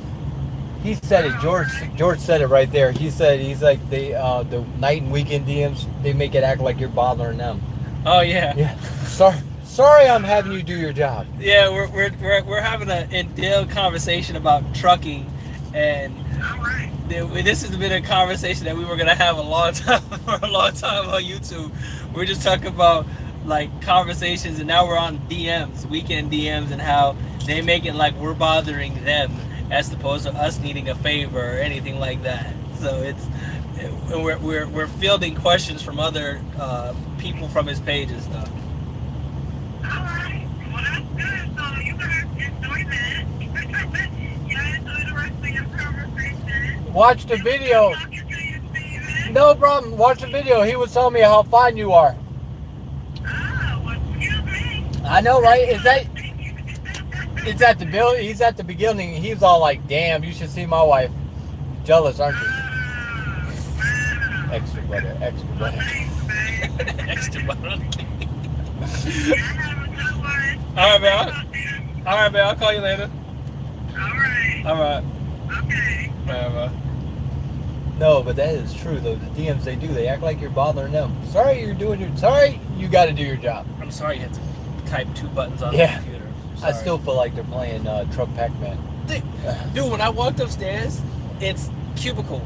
He said it. George said it right there. He's like the night and weekend DMs. They make it act like you're bothering them. Oh yeah. Yeah. Sorry, I'm having you do your job. Yeah, we're having an in-depth conversation about trucking, and this has been a conversation that we were gonna have for a long time on YouTube. We're just talking about like conversations, and now we're on DMs, weekend DMs, and how they make it like we're bothering them as opposed to us needing a favor or anything like that. So we're fielding questions from other people from his page and stuff. Alright, well that's good. So you guys enjoy that. You enjoy the rest of your conversation. Watch the video. Talking to you, Steven. No problem. Watch the video. He was telling me how fine you are. Oh, well, excuse me. I know, right? It's at the bill. He's at the beginning. He's all like, "Damn, you should see my wife." Jealous, aren't you? Extra butter. Thanks, babe. Extra butter. Yeah, have a good one. All right, man. Talk to you. All right, man. I'll call you later. Alright. All right. Okay. Bye, bye. No, but that is true though. The DMs they do, they act like you're bothering them. Sorry, sorry, you got to do your job. I'm sorry you had to type 2 buttons on Yeah. the computer. I Sorry. still feel like they're playing Truck Pac-Man. Dude, when I walked upstairs, it's cubicle.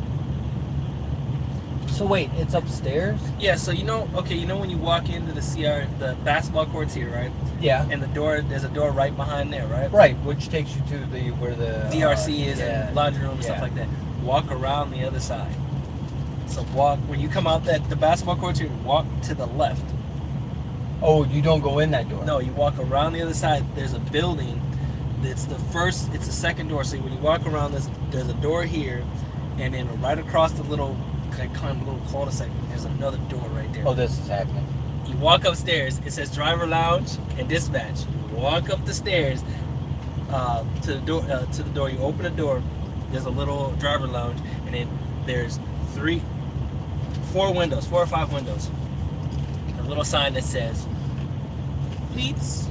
So wait, it's upstairs? Yeah, so you know when you walk into the basketball courts here, right? Yeah. And there's a door right behind there, right? Right, which takes you to where the DRC is yeah. and laundry room and stuff Yeah. like that. Walk around the other side. So when you come out the basketball courts here, walk to the left. Oh, you don't go in that door. No, you walk around the other side. There's a building. It's the second door. So when you walk around, there's a door here, and then right across the little cul-de-sac, there's another door right there. Oh, this is happening. You walk upstairs. It says driver lounge and dispatch. You walk up the stairs to the door. You open the door. There's a little driver lounge, and then there's 4 or 5 windows. A little sign that says fleets,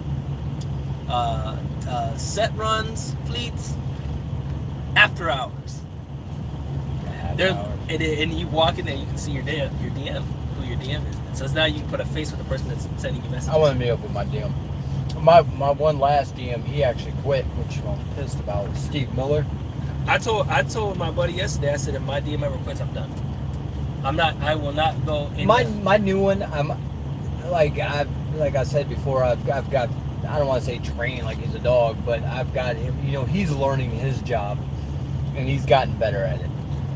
set runs, fleets, after hours. And you walk in there, you can see your DM, who your DM is. So now you can put a face with the person that's sending you messages. I want to meet up with my DM. My one last DM, he actually quit, which I'm pissed about. Steve Miller. I told my buddy yesterday. I said if my DM ever quits, I'm done. I will not go in. My new one, I'm like I said before, I've got, I don't want to say trained like he's a dog, but I've got him, he's learning his job and he's gotten better at it.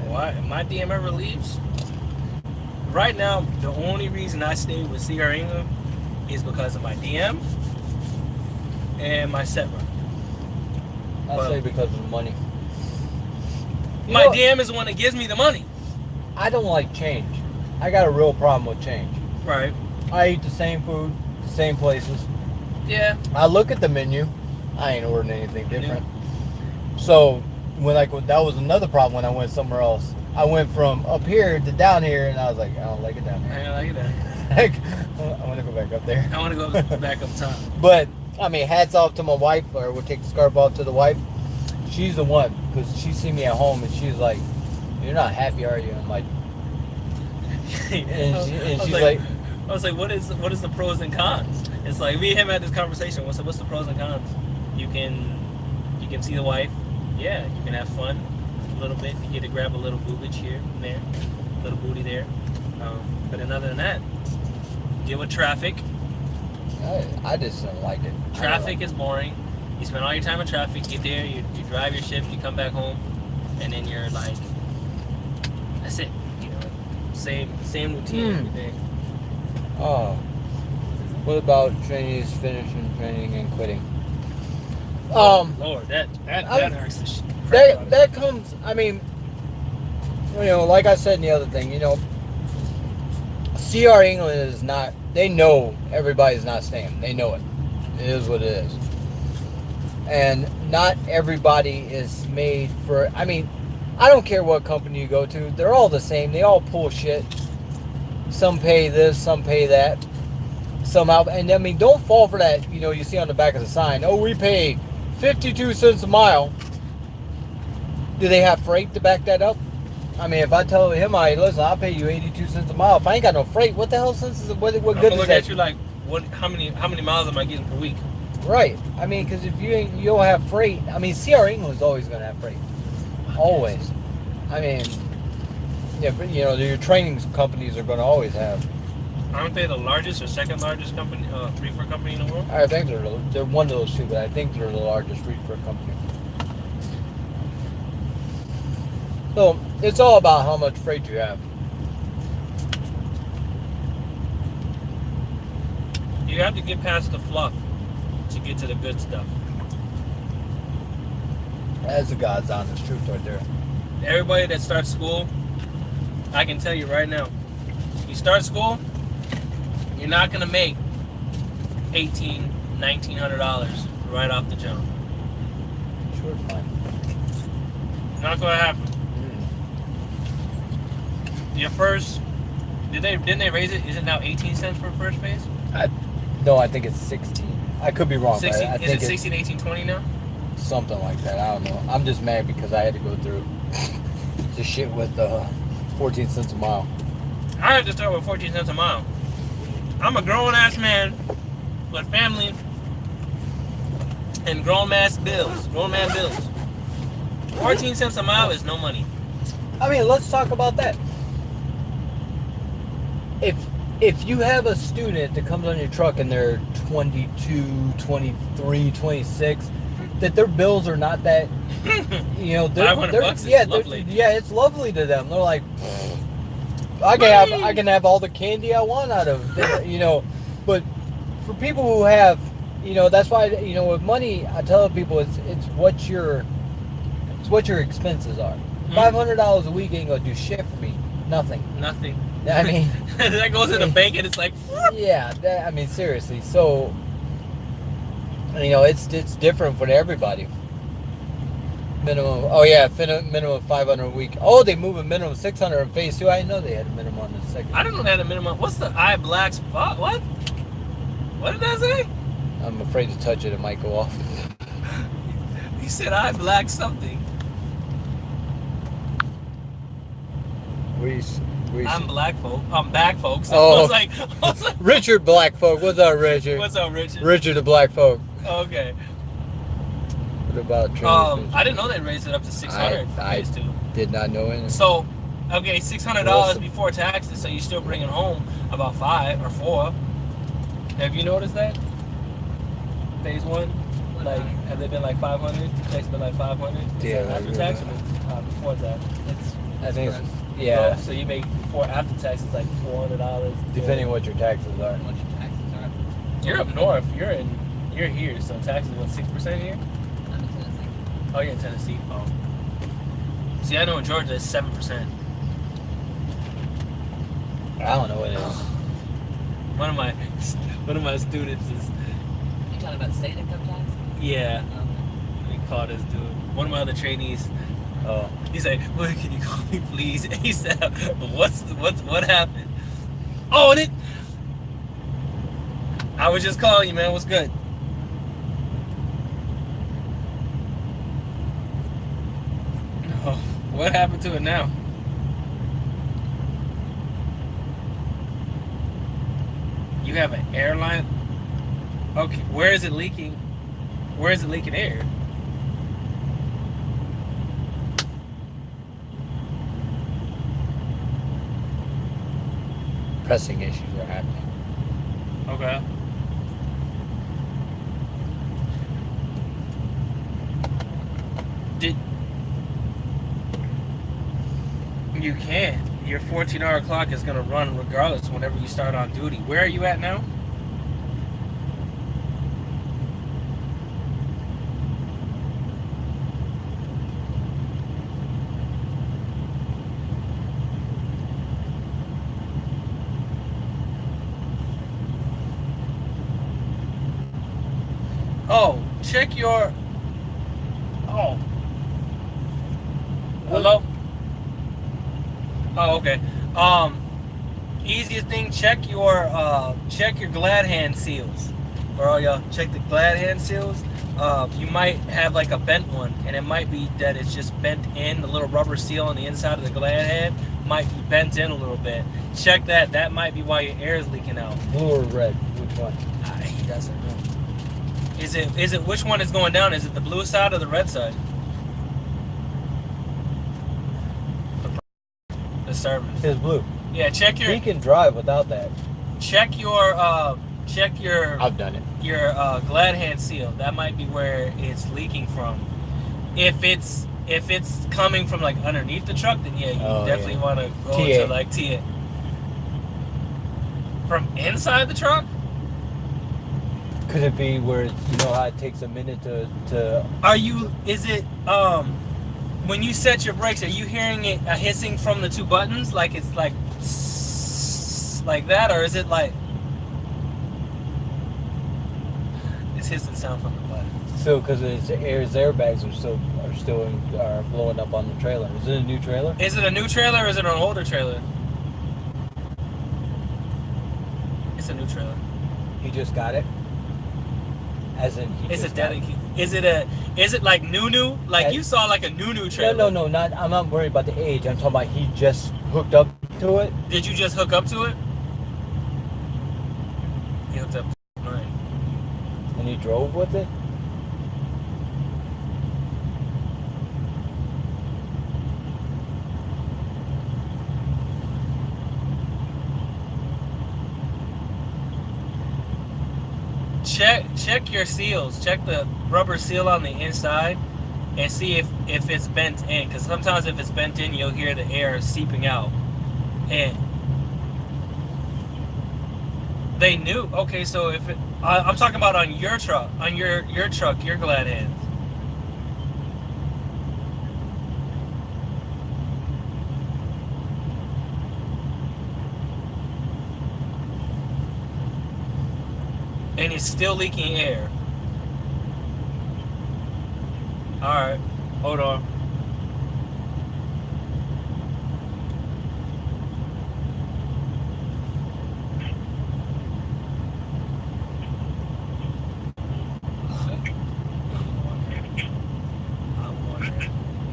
Why my DM ever leaves? Right now, the only reason I stay with CRA is because of my DM and my set run. I'll say because of the money. My DM is the one that gives me the money. I don't like change. I got a real problem with change. Right. I eat the same food, the same places. Yeah. I look at the menu. I ain't ordering anything different. So that was another problem when I went somewhere else. I went from up here to down here, and I was like, I don't like it down I here. don't like that. I want to go back up there. I want to go back up top. But I mean, hats off to my wife, or we'll take the scarf off to the wife. She's the one, because she see me at home and she's like, "You're not happy, are you?" I'm like, and she's like, I was like, what is the pros and cons? It's like me and him had this conversation. What's the pros and cons? You can see the wife. Yeah, you can have fun a little bit. You get to grab a little boobage here and there, a little booty there. But then other than that, deal with traffic. I just don't like it. Traffic is boring. You spend all your time in traffic. Get there, you drive your shift, you come back home, and then you're like, that's it. Same routine every day. Oh, what about trainees finishing training and quitting? Lord, that hurts the shit. that comes. I mean, like I said in the other thing, CR England is not. They know everybody's not staying. They know it. It is what it is. And not everybody is made for. I mean, I don't care what company you go to. They're all the same. They all pull shit. Some pay this, some pay that. Somehow, and I mean, don't fall for that. You see on the back of the sign. Oh, we pay 52 cents a mile. Do they have freight to back that up? I mean, if I tell him, listen, I'll pay you 82 cents a mile. If I ain't got no freight, what the hell sense is it? What I'm good gonna is look that? at you like, what? How many miles am I getting per week? Right. I mean, because if you don't have freight, I mean, CR England's always going to have freight. Always. I mean, yeah, but, your training companies are going to always have. Aren't they the largest or second largest company, reefer company in the world? I think they're one of those two, but I think they're the largest reefer company. So it's all about how much freight you have. You have to get past the fluff to get to the good stuff. That's the God's honest truth right there. Everybody that starts school, I can tell you right now, you start school, you're not gonna make $1,800, $1,900 right off the jump. Sure, it's fine. Not gonna happen. Your first, didn't they raise it? Is it now 18 cents for first phase? No, I think it's 16. I could be wrong. 16, but I is think it 16, 18, 20 now? something like that. I don't know. I'm just mad because I had to go through the shit with 14 cents a mile. I had to start with 14 cents a mile. I'm a grown ass man with family and grown man bills. 14 cents a mile is no money. I mean, let's talk about that. If you have a student that comes on your truck and they're 22, 23, 26, that their bills are not that, they're, $500 is lovely. Yeah, it's lovely to them. They're like, I can have all the candy I want out of it, But for people who have, that's why, with money, I tell people it's what your expenses are. $500 a week ain't gonna do shit for me. Nothing. I mean, that goes in the bank and it's like, yeah. I mean, seriously. So, it's different for everybody. Minimum. Oh yeah, minimum 500 a week. Oh, they move a minimum 600 in phase 2. I didn't know they had a minimum on the second. I didn't know they had a minimum. What's the iBlack spot? What? What did that say? I'm afraid to touch it. It might go off. He said iBlack something. I'm black folk. I'm back folks. Oh. I was like, Richard Black Folk. What's up, Richard? what's up, Richard? Richard the Black Folk. Okay. What about trans? I didn't know they raised it up to 600 for I phase 2. did not know it. So, okay, $600 Awesome. before taxes, so you're still bringing home about 5 or 4. Have you noticed that? Phase 1? Like, have they been like 500? Tax been like 500? Yeah, After tax or before tax? I think it's, yeah. So you make before after tax it's like $400. Depending on what your taxes are. What your taxes are. You're up north. You're here. So taxes what 6% here? I'm in Tennessee. Oh, you're in Tennessee. Oh. See, I know in Georgia it's 7%. I don't know what it is. One of my students is You talking about state income tax? yeah. Okay. We caught this dude. One of my other trainees. Oh. He's like, "Well, can you call me, please?" And he said, "What happened?" Oh, and I was just calling you, man. What's good? Oh, what happened to it now? You have an airline? Okay, where is it leaking? Where is it leaking air? Pressing issues are happening. Okay. You can. Your 14-hour clock is going to run regardless whenever you start on duty. Where are you at now? check your. Oh. Hello. Oh, okay. Easiest thing, check your glad hand seals. For all y'all, check the glad hand seals. You might have like a bent one, and it might be that it's just bent in. The little rubber seal on the inside of the glad hand might be bent in a little bit. Check that. That might be why your air is leaking out. Blue or red? Which one? He doesn't know. Is it which one is going down? Is it the blue side or the red side? The service. It's blue. Yeah, check your. He can drive without that. Check your. I've done it. Your glad hand seal. That might be where it's leaking from. If it's coming from like underneath the truck, then yeah, you definitely want to go to like TA. From inside the truck? Could it be where you know how it takes a minute to? Are you? Is it when you set your brakes? Are you hearing it hissing from the two buttons? Like it's like that, or is it like it's hissing sound from the button? So because his airbags are blowing up on the trailer. Is it a new trailer? Is it a new trailer or is it an older trailer? It's a new trailer. He just got it. As in, Is it like new? Like you saw like a new trailer? No, not. I'm not worried about the age. I'm talking about he just hooked up to it. Did you just hook up to it? He hooked up to mine. And he drove with it. Check your seals. Check the rubber seal on the inside and see if it's bent in. Because sometimes if it's bent in, you'll hear the air seeping out. And they knew. Okay, so if I'm talking about on your truck, your truck, your glad hands. And it's still leaking air. Alright, hold on.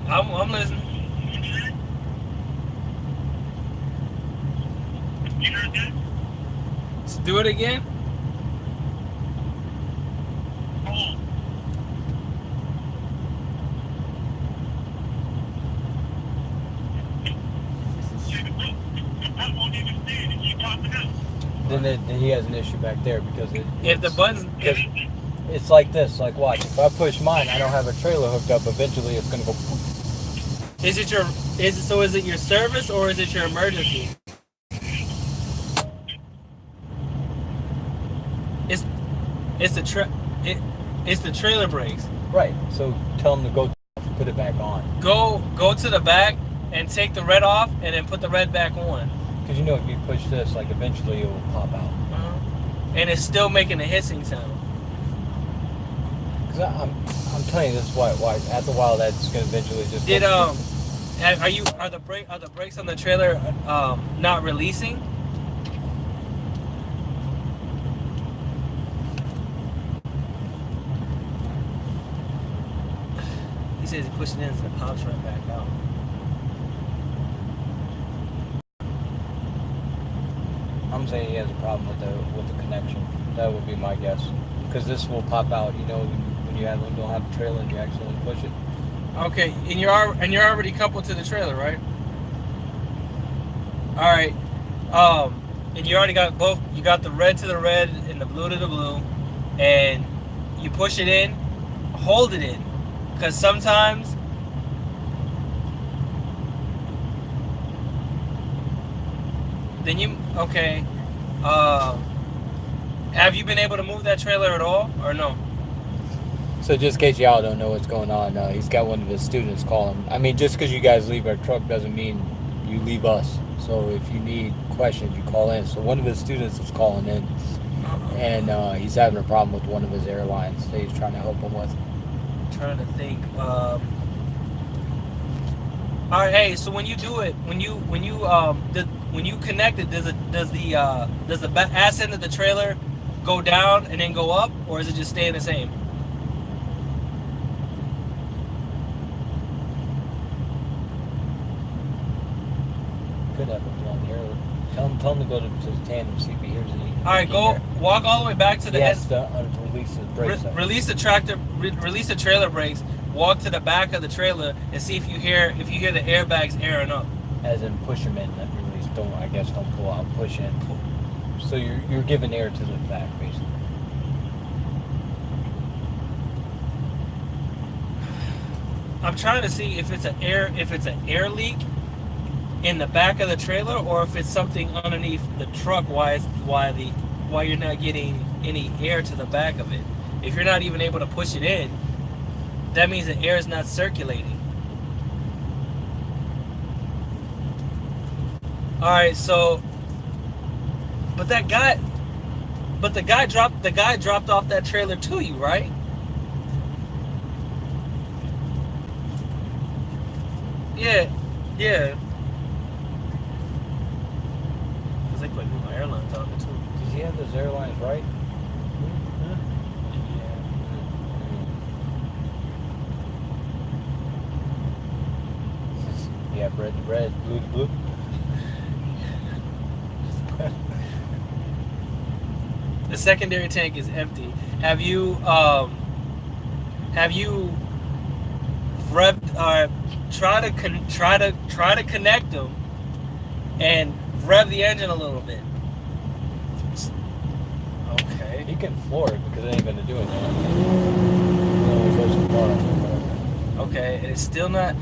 I'm listening. You heard that? Let's do it again. Oh. I won't even stand it. You popping up. Then he has an issue back there because If the buttons, it's like this. Like watch. If I push mine, I don't have a trailer hooked up. Eventually, it's gonna go. is it your service or is it your emergency? It's the trailer brakes. Right. So tell him to go put it back on. Go to the back and take the red off and then put the red back on. Because you know if you push this, like eventually it will pop out. And it's still making a hissing sound. Because I'm telling you, this is why after a while that's gonna eventually just. Are the brakes on the trailer not releasing? He says he pushed it in and it pops right back out. I'm saying he has a problem with the connection. That would be my guess. Because this will pop out, you know, when you don't have a trailer and you accidentally push it. Okay, and you're already coupled to the trailer, right? All right. And you already got both. You got the red to the red and the blue to the blue, and you push it in, hold it in, because sometimes. Then you okay? Have you been able to move that trailer at all, or no? So just in case y'all don't know what's going on, he's got one of his students call him. I mean, just because you guys leave our truck doesn't mean you leave us. So if you need questions, you call in. So one of his students is calling in. and he's having a problem with one of his airlines that he's trying to help him with. Trying to think. All right, hey. So when you do it, when you connect it, does the ass end of the trailer go down and then go up, or is it just staying the same? Could have him on the air. Tell him to go to the tandem, see if he hears any. All right, go walk all the way back to the Yes, release the brakes. release the tractor, release the trailer brakes. Walk to the back of the trailer and see if you hear the airbags airing up. As in push him in, not release. Don't pull out, push in. So you're giving air to the back, basically. I'm trying to see if it's an air leak in the back of the trailer, or if it's something underneath the truck. Why you're not getting any air to the back of it? If you're not even able to push it in, that means the air is not circulating. All right, so, but the guy dropped off that trailer to you, right? Yeah. Because they put new airlines on it too. Does he have those airlines right? Yeah, red to red, blue to blue. The secondary tank is empty. Have you revved try to connect them and rev the engine a little bit? Okay. He can floor it because it ain't gonna do anything. Okay, and it's still not.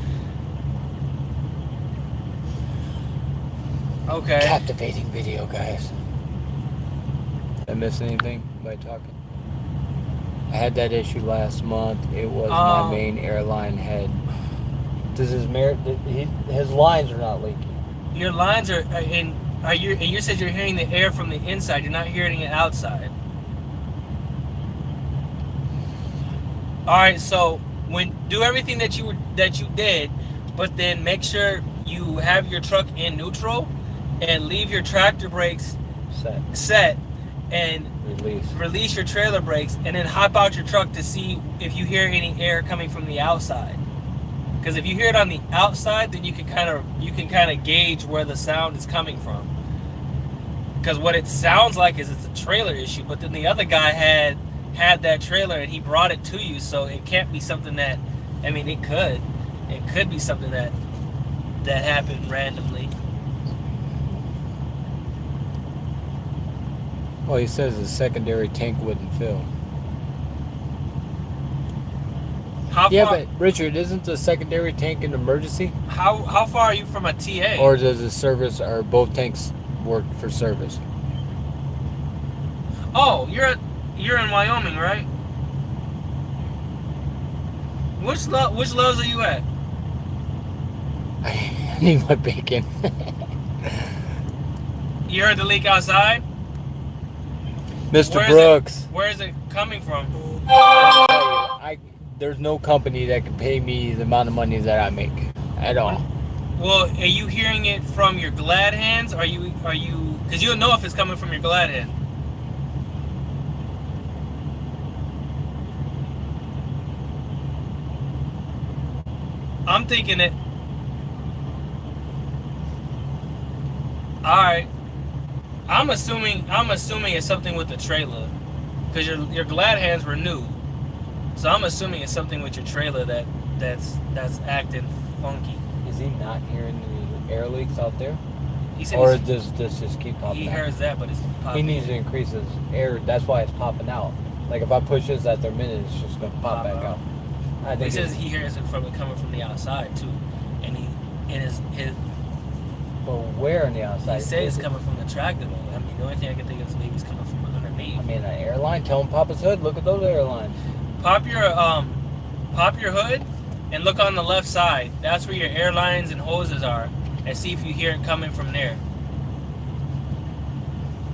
Okay. Captivating video, guys. Did I miss anything by talking? I had that issue last month. It was my main airline head. Does his lines are not leaking? Your lines are in. You said you're hearing the air from the inside. You're not hearing it outside. All right. So do everything that you did, but then make sure you have your truck in neutral, and leave your tractor brakes set, and release your trailer brakes, and then hop out your truck to see if you hear any air coming from the outside. Because if you hear it on the outside, then you can kind of gauge where the sound is coming from. Because what it sounds like is it's a trailer issue, but then the other guy had that trailer and he brought it to you, so it can't be something that, I mean, it could be something that happened randomly. Well, he says the secondary tank wouldn't fill. But Richard, isn't the secondary tank an emergency? How far are you from a TA? Or does the service, or both tanks work for service? Oh, you're in Wyoming, right? Which lows are you at? I need my bacon. You heard the leak outside? Mr. Brooks. Where is it coming from? There's no company that can pay me the amount of money that I make at all. Well, are you hearing it from your glad hands? Are you? Because you'll know if it's coming from your glad hand. I'm thinking it. All right. I'm assuming it's something with the trailer, because your glad hands were new. So I'm assuming it's something with your trailer that's acting funky. Is he not hearing the air leaks out there? He said, or does this just keep popping out? He hears that, but it's popping. He needs to increase his air. That's why it's popping out. Like if I push this at their minute, it's just gonna pop back out. I think he says he hears it coming from the outside too, and his. But where on the outside? He says it's coming from the tractor. I mean, the only thing I can think of is maybe it's coming from underneath. I mean, an airline. Tell him pop his hood. Look at those airlines. Pop your hood and look on the left side. That's where your airlines and hoses are, and see if you hear it coming from there.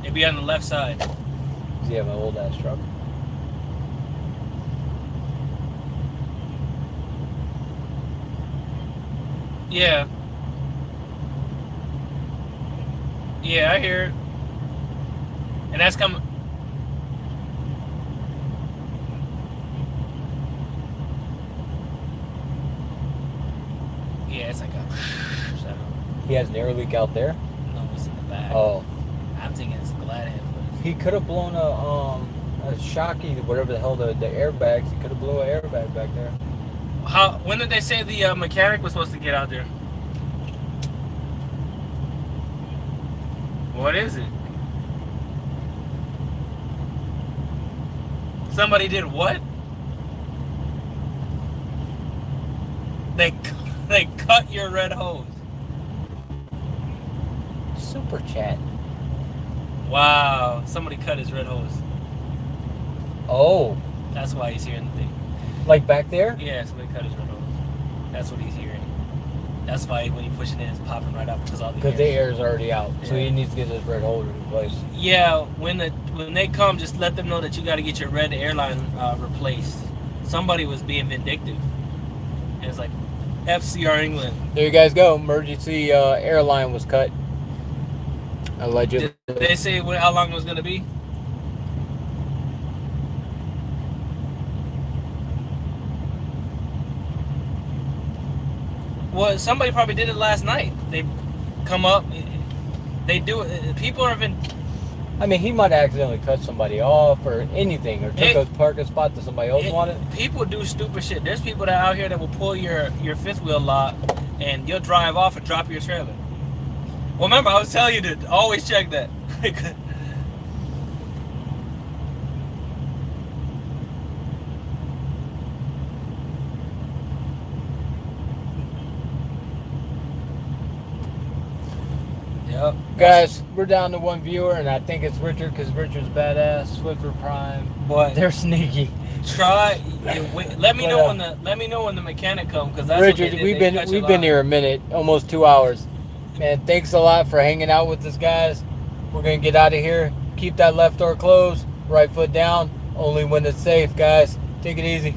It'd be on the left side. Does he have an old ass truck? Yeah. Yeah, I hear it. And that's coming. Yeah, it's like a sound. He has an air leak out there. No, it's in the back. Oh, I'm thinking it's Gladhead. he could have blown a shocky, whatever the hell the airbags. He could have blew an airbag back there. How? When did they say the mechanic was supposed to get out there? What is it? Somebody did what? They cut your red hose. Super chat. Wow, somebody cut his red hose. Oh, That's why he's hearing the thing. like back there? Yeah, somebody cut his red hose. That's what he's hearing. That's why when you push it in, it's popping right up because all the Because the air is already out, so Yeah. he needs to get his red holder replaced. Yeah, when they come, just let them know that you got to get your red airline replaced. Somebody was being vindictive. And it's like, FCR England. There you guys go. Emergency airline was cut. Allegedly. Did they say how long it was going to be? Well, somebody probably did it last night. They come up, they do it. People are I mean, he might have accidentally cut somebody off or anything, or took a parking spot that somebody else wanted. People do stupid shit. There's people that out here that will pull your fifth wheel lock, and you'll drive off and drop your trailer. Well, remember, I was telling you to always check that. Yep. Guys, we're down to one viewer, and I think it's Richard because Richard's badass. Swiffer Prime, But they're sneaky. try. Let me But, know when the mechanic comes, because that's Richard, what they did. we've They been cut your we've been line. here a minute, almost 2 hours. Man, thanks a lot for hanging out with us, guys. We're gonna get out of here. Keep that left door closed, right foot down. Only when it's safe, guys. Take it easy.